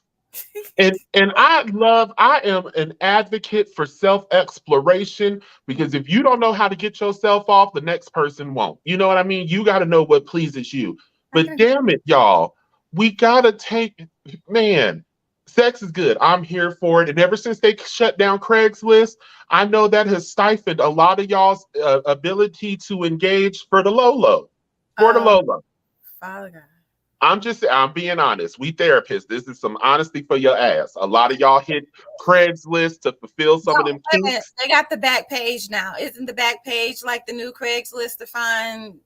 And I am an advocate for self-exploration because if you don't know how to get yourself off, the next person won't. You know what I mean? You got to know what pleases you. I But can agree. damn it, y'all, we gotta take, man, sex is good. I'm here for it. And ever since they shut down Craigslist, I know that has stifled a lot of y'all's ability to engage for the Lolo. For the Oh, Lolo. Father God. I'm being honest. We therapists. This is some honesty for your ass. A lot of y'all hit Craigslist to fulfill No, some of them wait a minute. kinks. They got the back page now. Isn't the back page like the new Craigslist to find?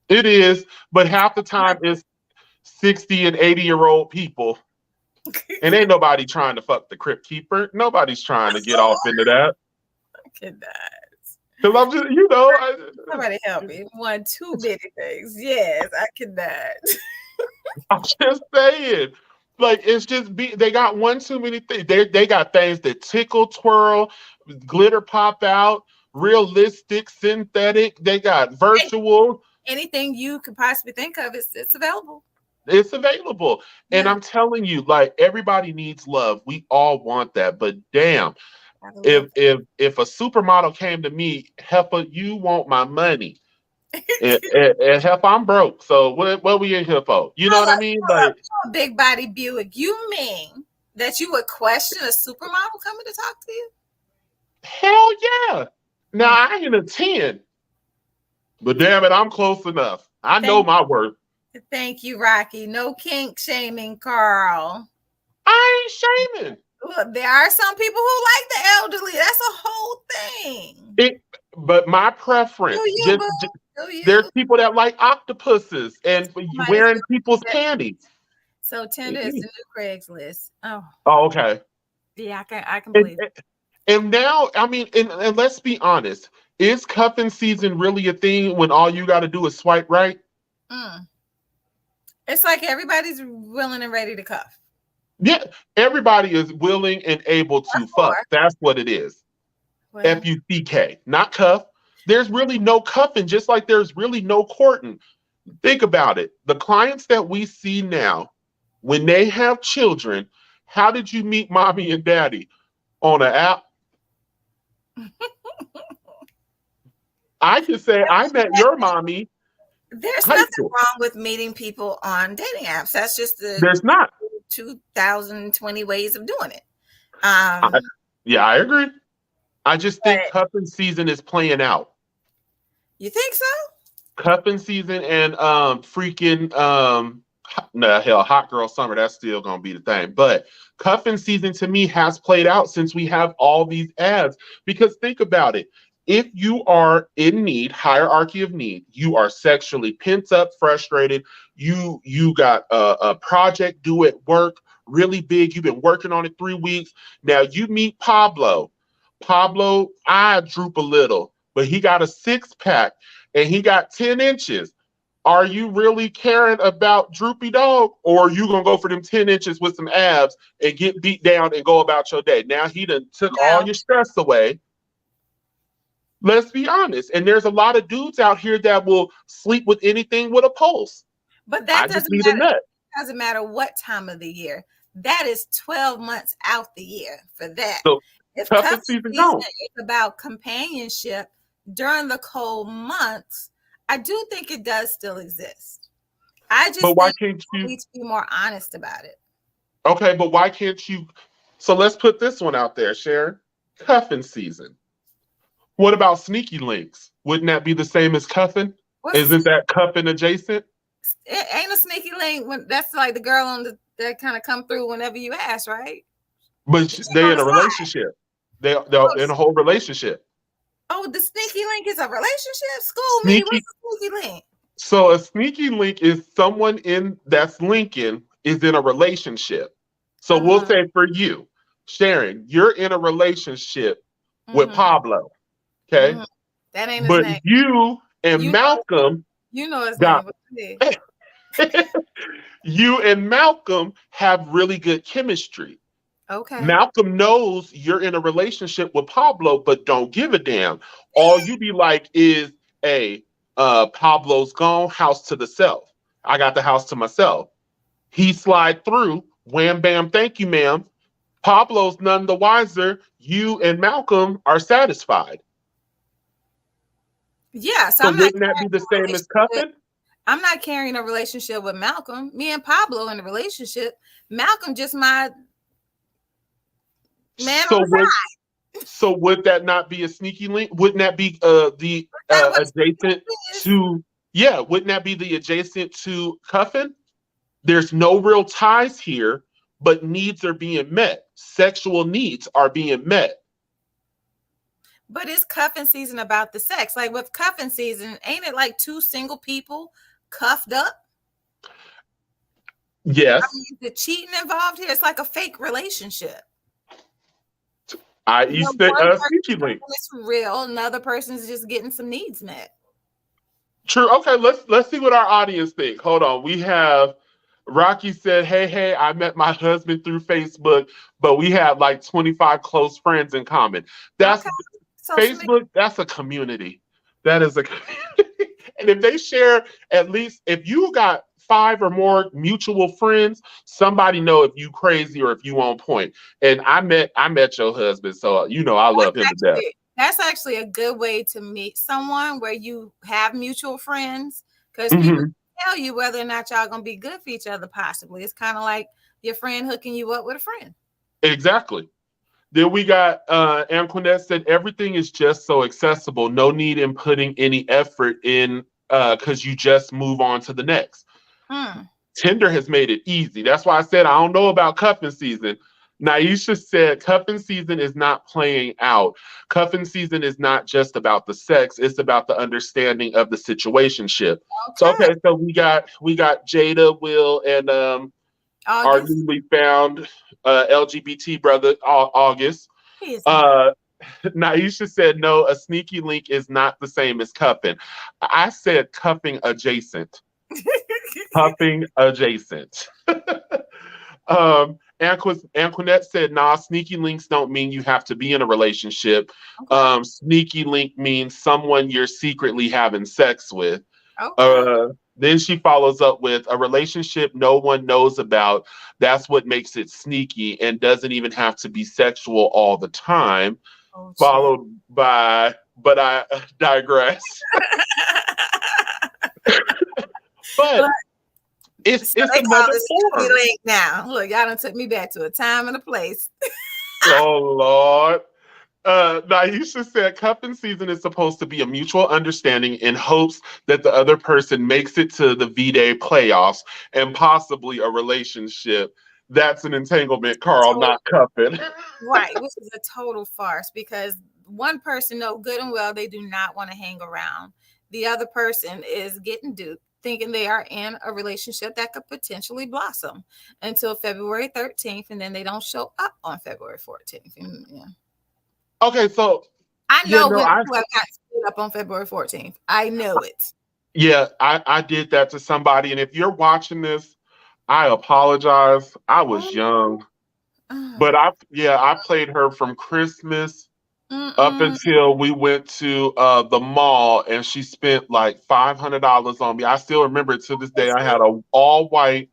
It is, but half the time it's 60 and 80-year-old people. And ain't nobody trying to fuck the crypt keeper. Nobody's trying to get off into that. I cannot. Because I'm just, you know, Somebody help me. One too many things. Yes, I cannot. I'm just saying. Like it's just they got one too many things. They got things that tickle, twirl, glitter pop out, realistic, synthetic. They got virtual. Anything you could possibly think of is it's available. It's available. And Yeah, I'm telling you, like everybody needs love. We all want that. But damn, I love if a supermodel came to me, Heffa, you want my money. And Heffa, I'm broke. So what we in here for? You know what I mean? Like, a big body Buick. You mean that you would question a supermodel coming to talk to you? hell yeah. Now Mm. I ain't a 10, but damn it, I'm close enough. I know Thank, my worth. thank you, Rocky. No kink shaming, Carl. I ain't shaming. Look, there are some people who like the elderly. That's a whole thing. It, but my Do preference, you, boo? Do there's you? people that like octopuses and Somebody wearing said people's that. panties. So Tinder is the new Craigslist. Oh, Oh, okay. yeah, I can And, believe it. and now, I mean, and let's be honest, is cuffing season really a thing when all you got to do is swipe right? Mm. It's like everybody's willing and ready to cuff. Yeah, everybody is willing and able to Or, fuck. That's what it is. well, Fuck, not cuff. There's really no cuffing, just like there's really no courting. Think about it. The clients that we see now, when they have children, how did you meet mommy and daddy? On an app? I could say I met your mommy there's high nothing school. wrong with meeting people on dating apps. That's just the There's not. 2020 ways of doing it. I, yeah, I agree. I just think But cuffing season is playing out. you think so? Cuffing season and freaking no hell, hot girl summer, that's still gonna be the thing. But cuffing season to me has played out since we have all these ads. Because think about it. If you are in need, hierarchy of need, you are sexually pent up, frustrated, you got a project due at work, really big, you've been working on it 3 weeks. Now you meet Pablo. Pablo, I droop a little, but he got a six-pack and he got 10 inches. Are you really caring about droopy dog, or are you gonna go for them 10 inches with some abs and get beat down and go about your day? Now he done took all No, your stress away. Let's be honest. And there's a lot of dudes out here that will sleep with anything with a pulse. but that I just doesn't need a matter. nut. It doesn't matter what time of the year. That is 12 months out the year for that. So If cuffing cuffing season season gone. is about companionship during the cold months, I do think it does still exist. I But just why think can't we you? need to be more honest about it. Okay, but why can't you? So let's put this one out there, Sharon. Cuffing season. What about sneaky links? Wouldn't that be the same as cuffing? What's Isn't that cuffing adjacent? it ain't a sneaky link when that's like the girl on the that kind of come through whenever you ask, right? But The chick they're on in the a side. relationship. They're in a whole relationship. Oh, the sneaky link is a relationship? School me. What's Sneaky. a sneaky link? So a sneaky link is someone in that's linking is in a relationship. So we'll Uh-huh. say for you, Sharon, you're in a relationship with Mm-hmm. Pablo. Okay. Mm-hmm. That ain't his But name. you and You know, Malcolm you know his name. got What's his you and Malcolm have really good chemistry. Okay. Malcolm knows you're in a relationship with Pablo, but don't give a damn. All you be like is, hey, Pablo's gone, house to the self. I got the house to myself. He slide through. Wham bam, thank you, ma'am. Pablo's none the wiser. You and Malcolm are satisfied. Yeah, so So I'm not wouldn't that be the carrying a same as relationship. Cuffin? I'm not carrying a relationship with Malcolm. Me and Pablo in a relationship. Malcolm just my man on So the would side. so would that not be a sneaky link? Wouldn't that be the Is that what adjacent it is? to yeah? Wouldn't that be the adjacent to Cuffin? There's no real ties here, but needs are being met. Sexual needs are being met. But it's cuffing season about the sex. Like with cuffing season, ain't it like two single people cuffed up? I Yes, mean, the cheating involved here, it's like a fake relationship. I You know, used to one sneaky person link. is real, another person's just getting some needs met. True. Okay, let's see what our audience think. Hold on. We have Rocky said, "Hey, I met my husband through Facebook, but we have like 25 close friends in common." That's Okay. Social media. Facebook. That's a community. That is a community. And if they share at least if you got 5 or more mutual friends, somebody know if you crazy or if you on point. And I met your husband, so I love him to death. That's actually a good way to meet someone where you have mutual friends because people Mhm. tell you whether or not y'all gonna be good for each other. Possibly, it's kind of like your friend hooking you up with a friend. Exactly. Then we got Anquinette said everything is just so accessible. No need in putting any effort in because you just move on to the next. Mm. Tinder has made it easy. That's why I said I don't know about cuffing season. Naisha said cuffing season is not playing out. Cuffing season is not just about the sex, it's about the understanding of the situationship. So Okay, okay, so we got Jada, Will, and our August. newly found LGBT brother August. He is not. Uh, Naisha said, no, a sneaky link is not the same as cuffing. I said cuffing adjacent. Cuffing adjacent. Anquinette said, nah, sneaky links don't mean you have to be in a relationship. Okay. Sneaky link means someone you're secretly having sex with. Okay. Then she follows up with a relationship no one knows about. That's what makes it sneaky and doesn't even have to be sexual all the time. Oh, shit. Followed by, but I digress. But Look, it's so it's they call another this sneaky form. link now. Look, y'all done took me back to a time and a place. Oh Lord. Naisha said cuffing season is supposed to be a mutual understanding in hopes that the other person makes it to the V-Day playoffs and possibly a relationship. That's an entanglement, Carl, Total, not cuffing. right, which is a total farce because one person know good and well they do not want to hang around. The other person is getting duped, thinking they are in a relationship that could potentially blossom until February 13th, and then they don't show up on February 14th. And, yeah. Okay, so I yeah, know no, women I who have got screwed up on February 14th. I know it. yeah, I did that to somebody, and if you're watching this, I apologize. I was Oh, young, but I played her from Christmas up mm-mm. until we went to the mall and she spent like $500 on me. I still remember it to this day. I had a all white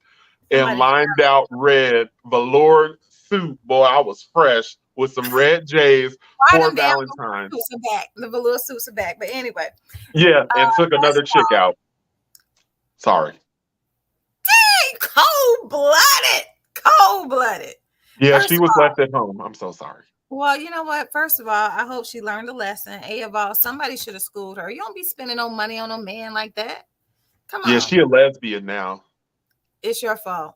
and Somebody lined out red velour suit. Boy, I was fresh with some red J's buy for them damn Valentine's. suits are back. The velour suits are back. But anyway, Yeah, and took first another of chick all, out. Sorry. cold blooded, cold blooded. Yeah, First she of was all, left at home. I'm so sorry. well, you know what? First of all, I hope she learned a lesson. A of all, somebody should have schooled her. You don't be spending no money on a man like that. Come Yeah, on, she a lesbian now. it's your fault.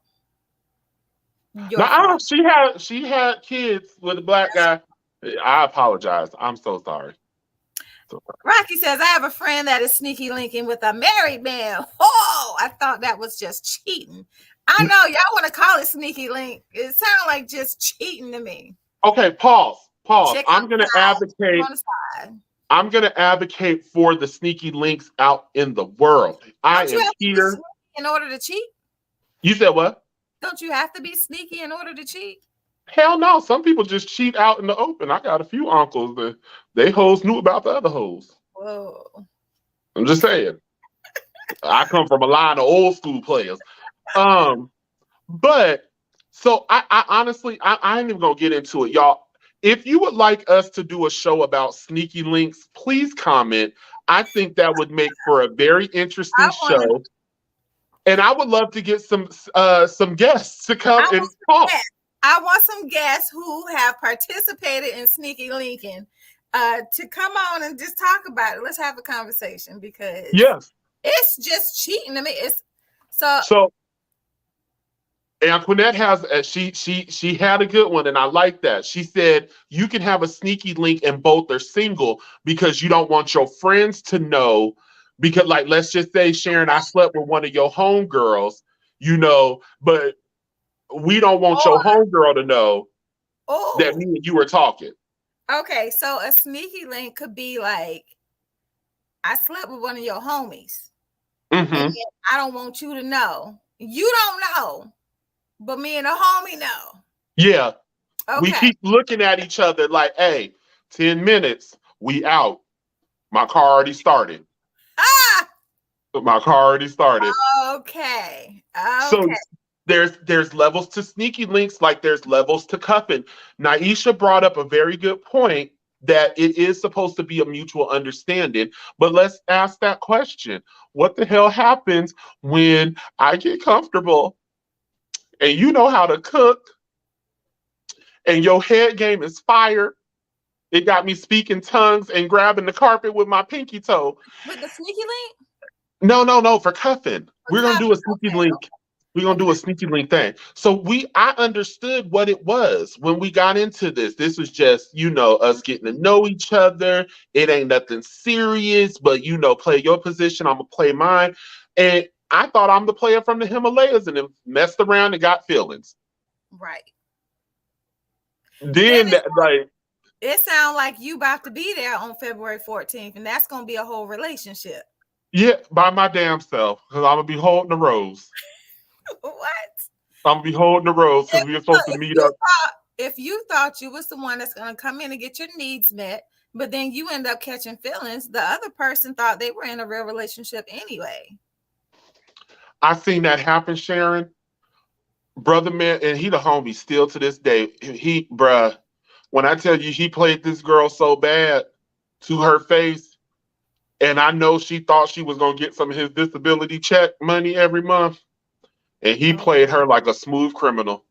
Your Now fault. she had kids with a black guy. I apologize. I'm so sorry. So sorry. Rocky says, I have a friend that is sneaky linking with a married man. Oh, I thought that was just cheating. I know y'all want to call it sneaky link. It sounds like just cheating to me. Okay, pause. Pause. Chick on the side. I'm gonna advocate for the sneaky links out in the world. I Don't you am have to be here. sneaky in order to cheat? You said what? Don't you have to be sneaky in order to cheat? Hell no. Some people just cheat out in the open. I got a few uncles that they hoes knew about the other hoes. Whoa. I'm just saying. I come from a line of old school players. Um, but So I honestly, I ain't even gonna get into it, y'all. If you would like us to do a show about sneaky links, please comment. I think that would make for a very I interesting want to. show, and I would love to get some guests to I come want and some talk. guests. I want some guests who have participated in sneaky linking to come on and just talk about it. Let's have a conversation because Yes. it's just cheating. I mean, it's so So Antoinette has she had a good one, and I like that. She said you can have a sneaky link and both are single because you don't want your friends to know. Because, like, let's just say, Sharon, I slept with one of your homegirls, but we don't want your or homegirl to know that me oh, and you were talking. okay. So a sneaky link could be like, I slept with one of your homies, and Hmm. I don't want you to know. You don't know, but me and a homie know. Yeah, we Okay. keep looking at each other like, hey, 10 minutes, we out. My car already started. Ah, My car already started. okay. So Okay. there's levels to sneaky links, like there's levels to cuffing. Naisha brought up a very good point that it is supposed to be a mutual understanding. But let's ask that question. What the hell happens when I get comfortable and you know how to cook and your head game is fire? It got me speaking tongues and grabbing the carpet with my pinky toe. With the sneaky link? No, no, no, for cuffing. For We're gonna do cuffing. a sneaky Okay. link. We're gonna do a Okay. sneaky link thing. So I understood what it was when we got into this. This was just, us getting to know each other. It ain't nothing serious, but play your position, I'm gonna play mine. And I thought I'm the player from the Himalayas and then messed around and got feelings. Right. Then Then like, it sounds like you about to be there on February 14th, and that's gonna be a whole relationship. yeah, by my damn self, because I'm gonna be holding the rose. What? I'm gonna be holding the rose because If, we are look, supposed to meet up. if you thought you was the one that's gonna come in and get your needs met, but then you end up catching feelings, the other person thought they were in a real relationship anyway. I seen that happen, Sharon. Brother man, and he the homie still to this day. Bruh, when I tell you he played this girl so bad to her face, and I know she thought she was gonna get some of his disability check money every month, and he Oh, played her like a smooth criminal.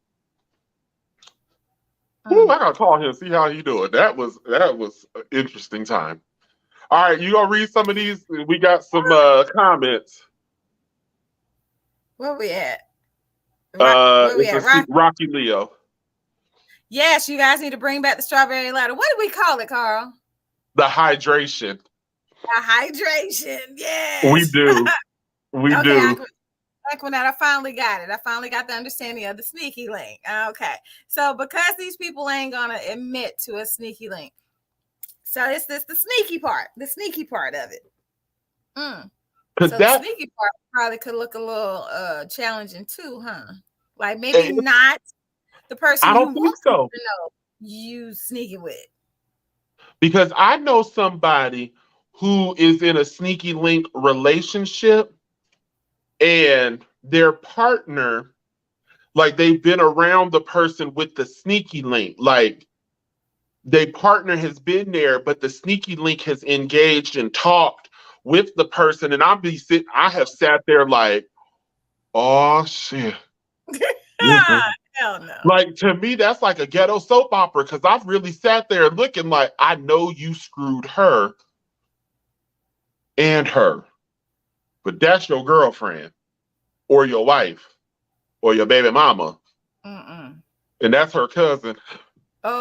Ooh, I gotta call him, see how he doing. That was an interesting time. All right, you gonna read some of these? We got some comments. where we at? Where we It's a at? Rock. Rocky Leo, Yes, you guys need to bring back the strawberry ladder. What do we call it, Carl? the hydration. A hydration. We Yes. do, we Okay, do. Aquanette, I finally got it. I finally got the understanding of the sneaky link. Okay. So because these people ain't gonna admit to a sneaky link. So it's this the sneaky part of it. Cause So the that sneaky part probably could look a little challenging too, huh? Like maybe not the I person you don't think want people so. to know you sneaky with. Because I know somebody who is in a sneaky link relationship and their partner, like they've been around the person with the sneaky link. Like their partner has been there, but the sneaky link has engaged and talked with the person. And I have sat there like, oh shit. Mhm. Hell no. Like to me, that's like a ghetto soap opera because I've really sat there looking like I know you screwed her and her, but that's your girlfriend or your wife or your baby mama, Mm-mm. and that's her cousin,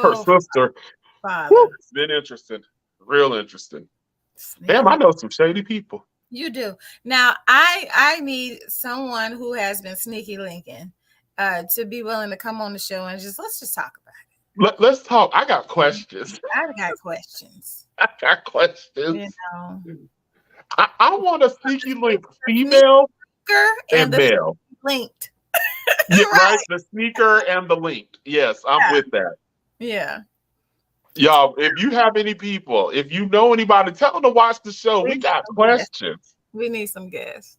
her Oh, sister. Woo, Father. it's been interesting, real interesting. Damn, I Sneaky. know some shady people. You do. Now, I need someone who has been sneaky linking to be willing to come on the show and let's just talk about Let's talk. I got questions. it. I got questions. I got You questions. know, I want a sneaky link, sneaker female and and the male. linked. Yeah, right. Right. The sneaker and the link. Yes, I'm with that. Yeah. Y'all, if you have any people, if you know anybody, tell them to watch the show. We We need got some guests. questions. We need some guests.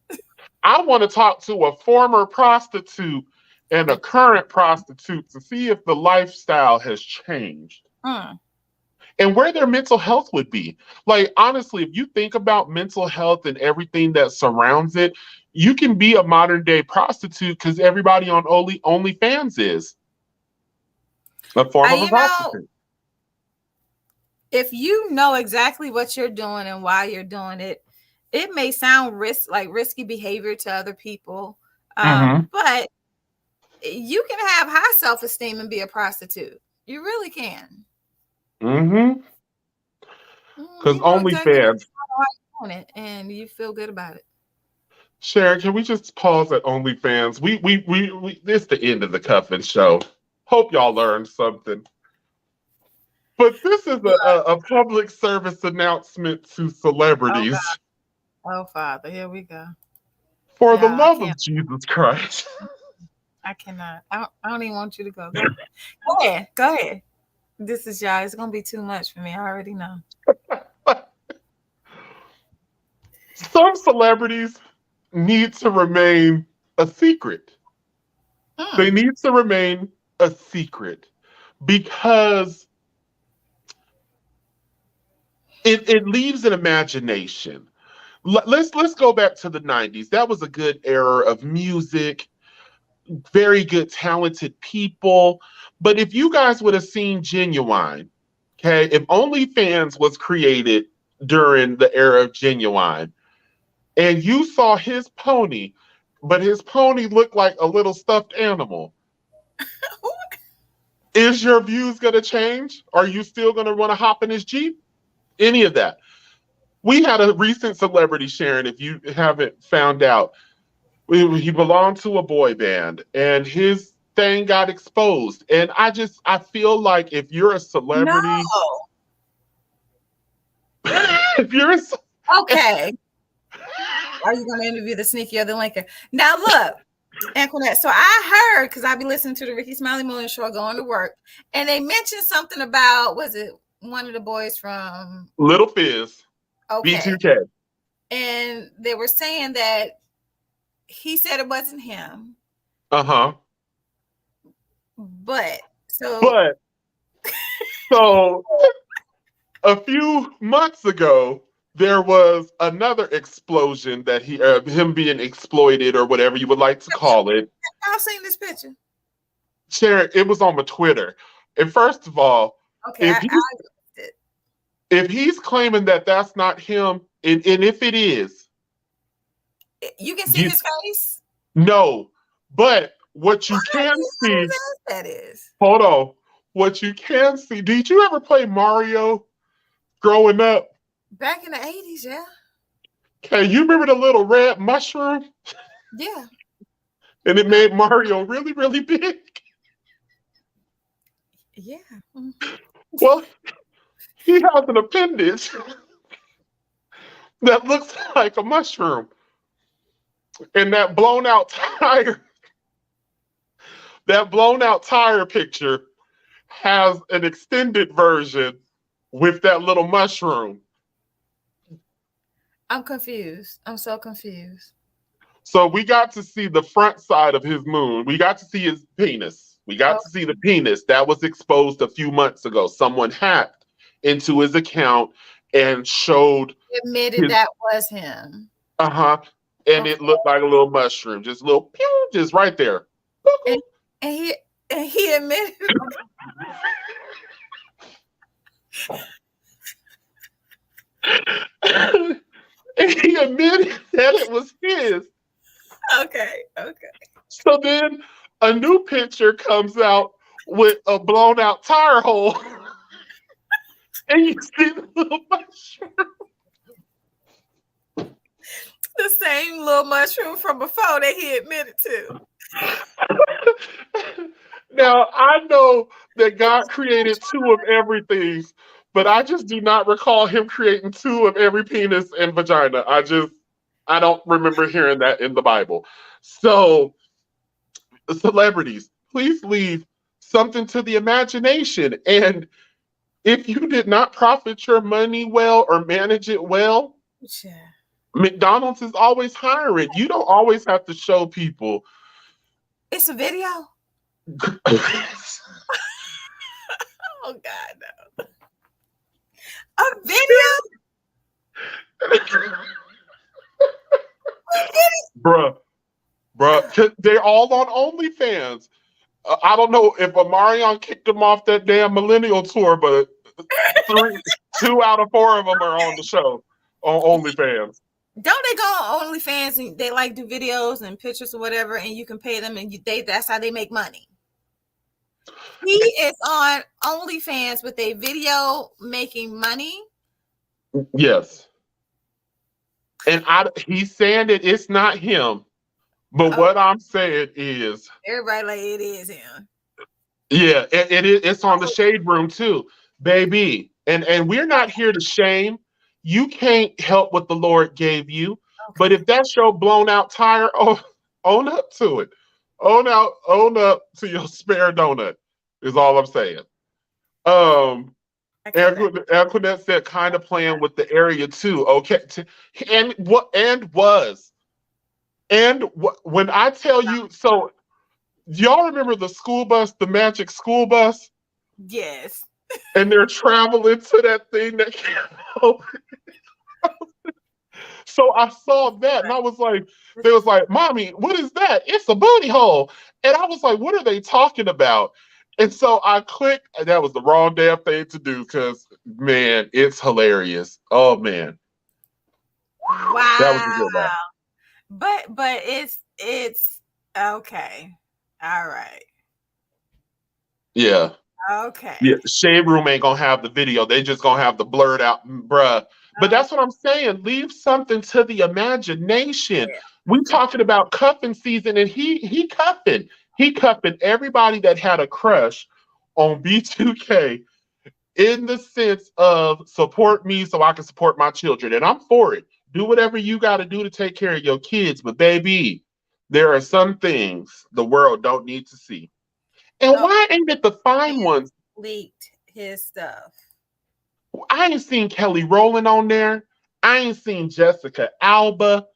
I want to talk to a former prostitute and a current prostitute to see if the lifestyle has changed Mm. and where their mental health would be. Like, honestly, if you think about mental health and everything that surrounds it, you can be a modern day prostitute because everybody on OnlyFans is a form of a You know, prostitute. if you know exactly what you're doing and why you're doing it, it may sound risky behavior to other people, Mm-hmm. but you can have high self-esteem and be a prostitute. You really can. Mm-hmm. Because You know exactly what OnlyFans. you're doing it, and you feel good about it. Sharon, can we just pause at OnlyFans? We it's the end of the Cuffin show. Hope y'all learned something. But this is a public service announcement to Oh celebrities. God. Oh Father, here we go. For the Yeah, I love can't. of Jesus Christ. I cannot. I don't even want you to go. Go ahead. Go ahead. This is y'all. It's gonna be too much for me. I already know. Some celebrities need to remain a secret. They Mm. need to remain a secret because it leaves an imagination. Let's go back to the 90s. That was a good era of music, very good, talented people. But if you guys would have seen Genuine, okay, if OnlyFans was created during the era of Genuine, and you saw his pony, but his pony looked like a little stuffed animal, is your views going to change? Are you still going to want to hop in his Jeep? Any of that. We had a recent celebrity, Sharon, if you haven't found out. He belonged to a boy band and his thing got exposed. And I feel like if you're a No. celebrity, if you're a, Okay. Are you gonna interview the sneaky or the linker? Now look, Antoinette. So I heard because I be listening to the Ricky Smiley Morning Show going to work, and they mentioned something about was it one of the boys from Little Fizz, Okay, B2K. and they were saying that he said it wasn't him, Uh-huh. but so But so a few months ago, there was another explosion that him being exploited or whatever you would like to call it. I've seen this picture. Sharon, it was on my Twitter. And first of all, Okay, if he's claiming that that's not him, and if it is, you can see you his face. no. But what you What? can see, That is hold on. What you can see, did you ever play Mario growing up? back in the 80s, yeah. Okay, you remember the little red mushroom? Yeah. And it made Mario really, really big. Yeah. Well, he has an appendage that looks like a mushroom. And that blown out tire picture has an extended version with that little mushroom. I'm confused. I'm so confused. So we got to see the front side of his moon. We got to see his penis. We got to see the penis that was exposed a few months ago. Someone hacked into his account and showed Admitted that was him. uh-huh. And it looked like a little mushroom, just a little pew, just right there. And he admitted And he admitted that it was his. Okay. So then a new picture comes out with a blown out tire hole. And you see the little mushroom. The same little mushroom from before that he admitted to. Now, I know that God created two of everything, but I just do not recall him creating two of every penis and vagina. I don't remember hearing that in the Bible. So, celebrities, please leave something to the imagination. And if you did not profit your money well or manage it well, Yeah. McDonald's is always hiring. You don't always have to show people It's a video. Bruh. Oh God, no. A video. Bruh, they're all on OnlyFans. I don't know if Omarion kicked them off that damn millennial tour, but 2 out of 4 of them are on the show on OnlyFans. Don't they go on OnlyFans and they like do videos and pictures or whatever, and you can pay them and that's how they make money. He is on OnlyFans with a video making money. Yes. And he's saying that it's not him. But what I'm saying is everybody like it is him. Yeah, it's on the Shade Room too, baby. And we're not here to shame. You can't help what the Lord gave you. Okay. But if that's your blown out tire, own up to it. Own up to your spare donut is all I'm saying. Anquinette said kind of playing with the area too. Okay. When I tell you, so y'all remember the school bus, the magic school bus? Yes. And they're traveling to that thing that can't open. So I saw that and I was like, they was like, Mommy, what is that? It's a booty hole. And I was like, what are they talking about? And so I clicked, and that was the wrong damn thing to do because, man, it's hilarious. Oh, man. Wow. That was a good one. But it's okay. All right. Yeah. Okay. Yeah, Shade Room ain't gonna have the video. They just gonna have the blurred out, bruh. But that's what I'm saying. Leave something to the imagination. Yeah. We talking about Cuffin season, and he cuffing. He cuffing everybody that had a crush on B2K in the sense of support me so I can support my children. And I'm for it. Do whatever you got to do to take care of your kids. But baby, there are some things the world don't need to see. And why ain't it the fine ones? Leaked his stuff. I ain't seen Kelly Rowland on there. I ain't seen Jessica Alba.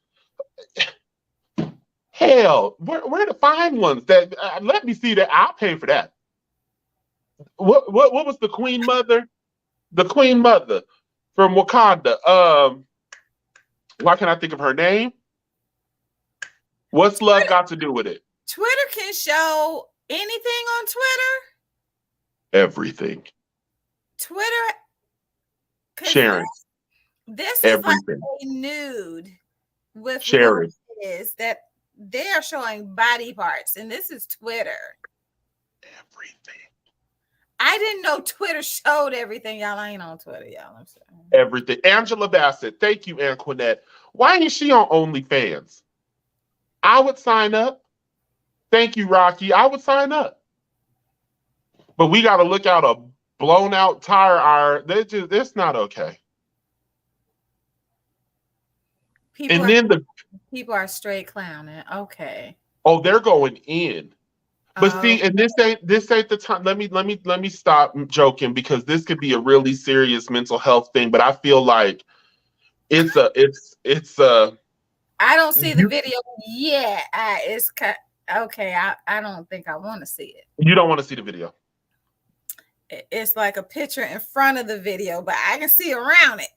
Hell, where the fine ones? That let me see that. I'll pay for that. What was the Queen Mother? The Queen Mother from Wakanda. Why can't I think of her name? What's love got to do with it? Twitter can show anything on Twitter? Everything. Twitter. Sharon. This is like a nude with Sharon. Is that they are showing body parts, and this is Twitter. Everything. I didn't know Twitter showed everything. Y'all ain't on Twitter, y'all. I'm sorry. Everything. Angela Bassett. Thank you, Anquinette. Why ain't she on OnlyFans? I would sign up. Thank you, Rocky. I would sign up. But we got to look out a blown out tire iron. It's not okay. People are straight clowning. Okay. Oh, they're going in. But see, and this ain't the time. Let me stop joking because this could be a really serious mental health thing. But I feel like it's I don't see the video yet. Okay. I don't think I want to see it. You don't want to see the video. It's like a picture in front of the video, but I can see around it.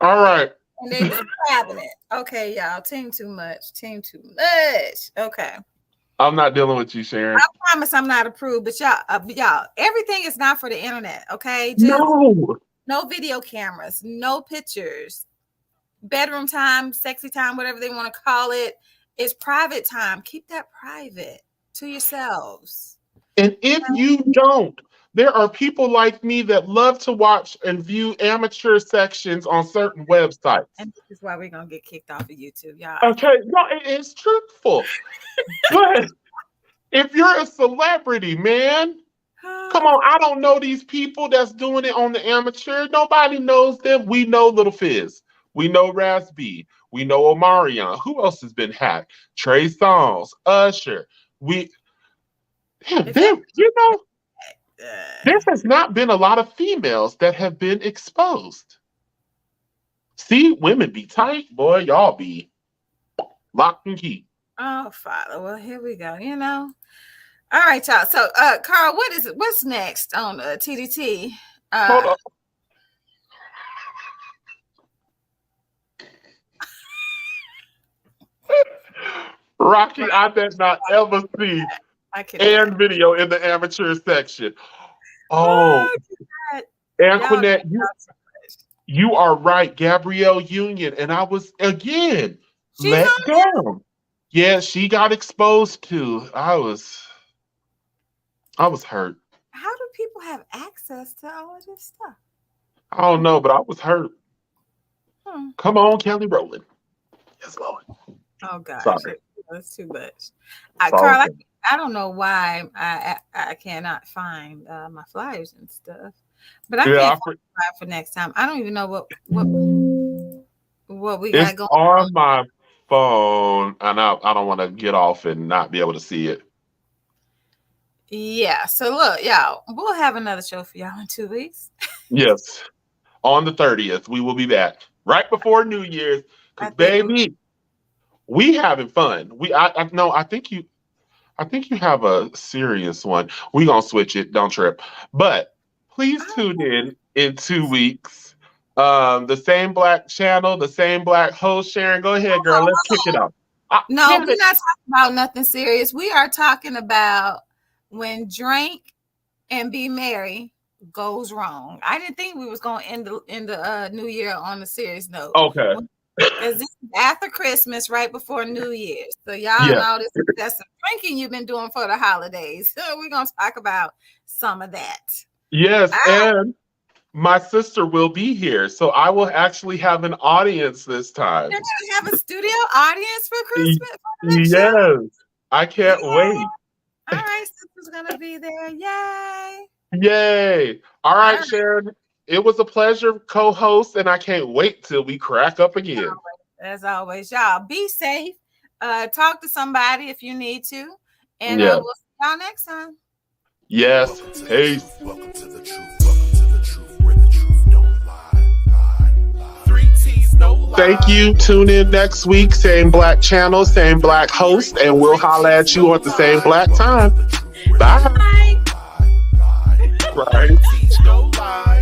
All right. And they just grabbing it. Okay, y'all. Team too much. Okay. I'm not dealing with you, Sharon. I promise I'm not approved, but y'all, everything is not for the internet, okay? No video cameras, no pictures. Bedroom time, sexy time, whatever they want to call it. It's private time. Keep that private to yourselves. And if you don't, there are people like me that love to watch and view amateur sections on certain websites. And this is why we're going to get kicked off of YouTube, y'all. Okay, no, it's truthful. But if you're a celebrity, man, come on, I don't know these people that's doing it on the amateur. Nobody knows them. We know Little Fizz. We know Raz B. We know Omarion. Who else has been hacked? Trey Songz, Usher. There has not been a lot of females that have been exposed. See, women be tight, boy. Y'all be. Lock and key. Oh, Father. Well, here we go. You know. All right, y'all. So, Carl, what's next on TDT? Hold on. Rocky, I did not ever see and video in the amateur section. Oh, Antoinette, you are right. Gabrielle Union. And I was, again, let down. Yeah, she got exposed to. I was hurt. How do people have access to all of this stuff? I don't know, but I was hurt. Come on, Kelly Rowland. Yes, Lord. Oh, gosh. Sorry. That's too much. Carl, I don't know why I cannot find my flyers and stuff. But I can't find for next time. I don't even know what we got going on my phone, and I don't want to get off and not be able to see it. Yeah. So look, y'all, we'll have another show for y'all in 2 weeks. Yes. On the 30th, we will be back right before New Year's. Because baby, we having fun. I think you have a serious one. We gonna switch it. Don't trip. But please tune in 2 weeks. The same black channel, the same black host. Sharon, go ahead, girl. Let's kick it off. No, we're not talking about nothing serious. We are talking about when drink and be merry goes wrong. I didn't think we was going to end the new year on a serious note. Okay. Because this is after Christmas, right before New Year's. So y'all know that's some drinking you've been doing for the holidays. So we're going to talk about some of that. Yes, and my sister will be here. So I will actually have an audience this time. You're going to have a studio audience for Christmas? Yes. I can't wait. All right, sister's going to be there. Yay. Yay. All right, Sharon. It was a pleasure co-host, and I can't wait till we crack up again. As always, y'all be safe. Talk to somebody if you need to. And we'll see y'all next time. Yes. Peace. Welcome to the truth, where the truth don't lie. 3 T's, no lie. Thank you. Tune in next week. Same black channel, same black host, and we'll holler at you at the same black time. Bye. Bye. Right. T's, no lie.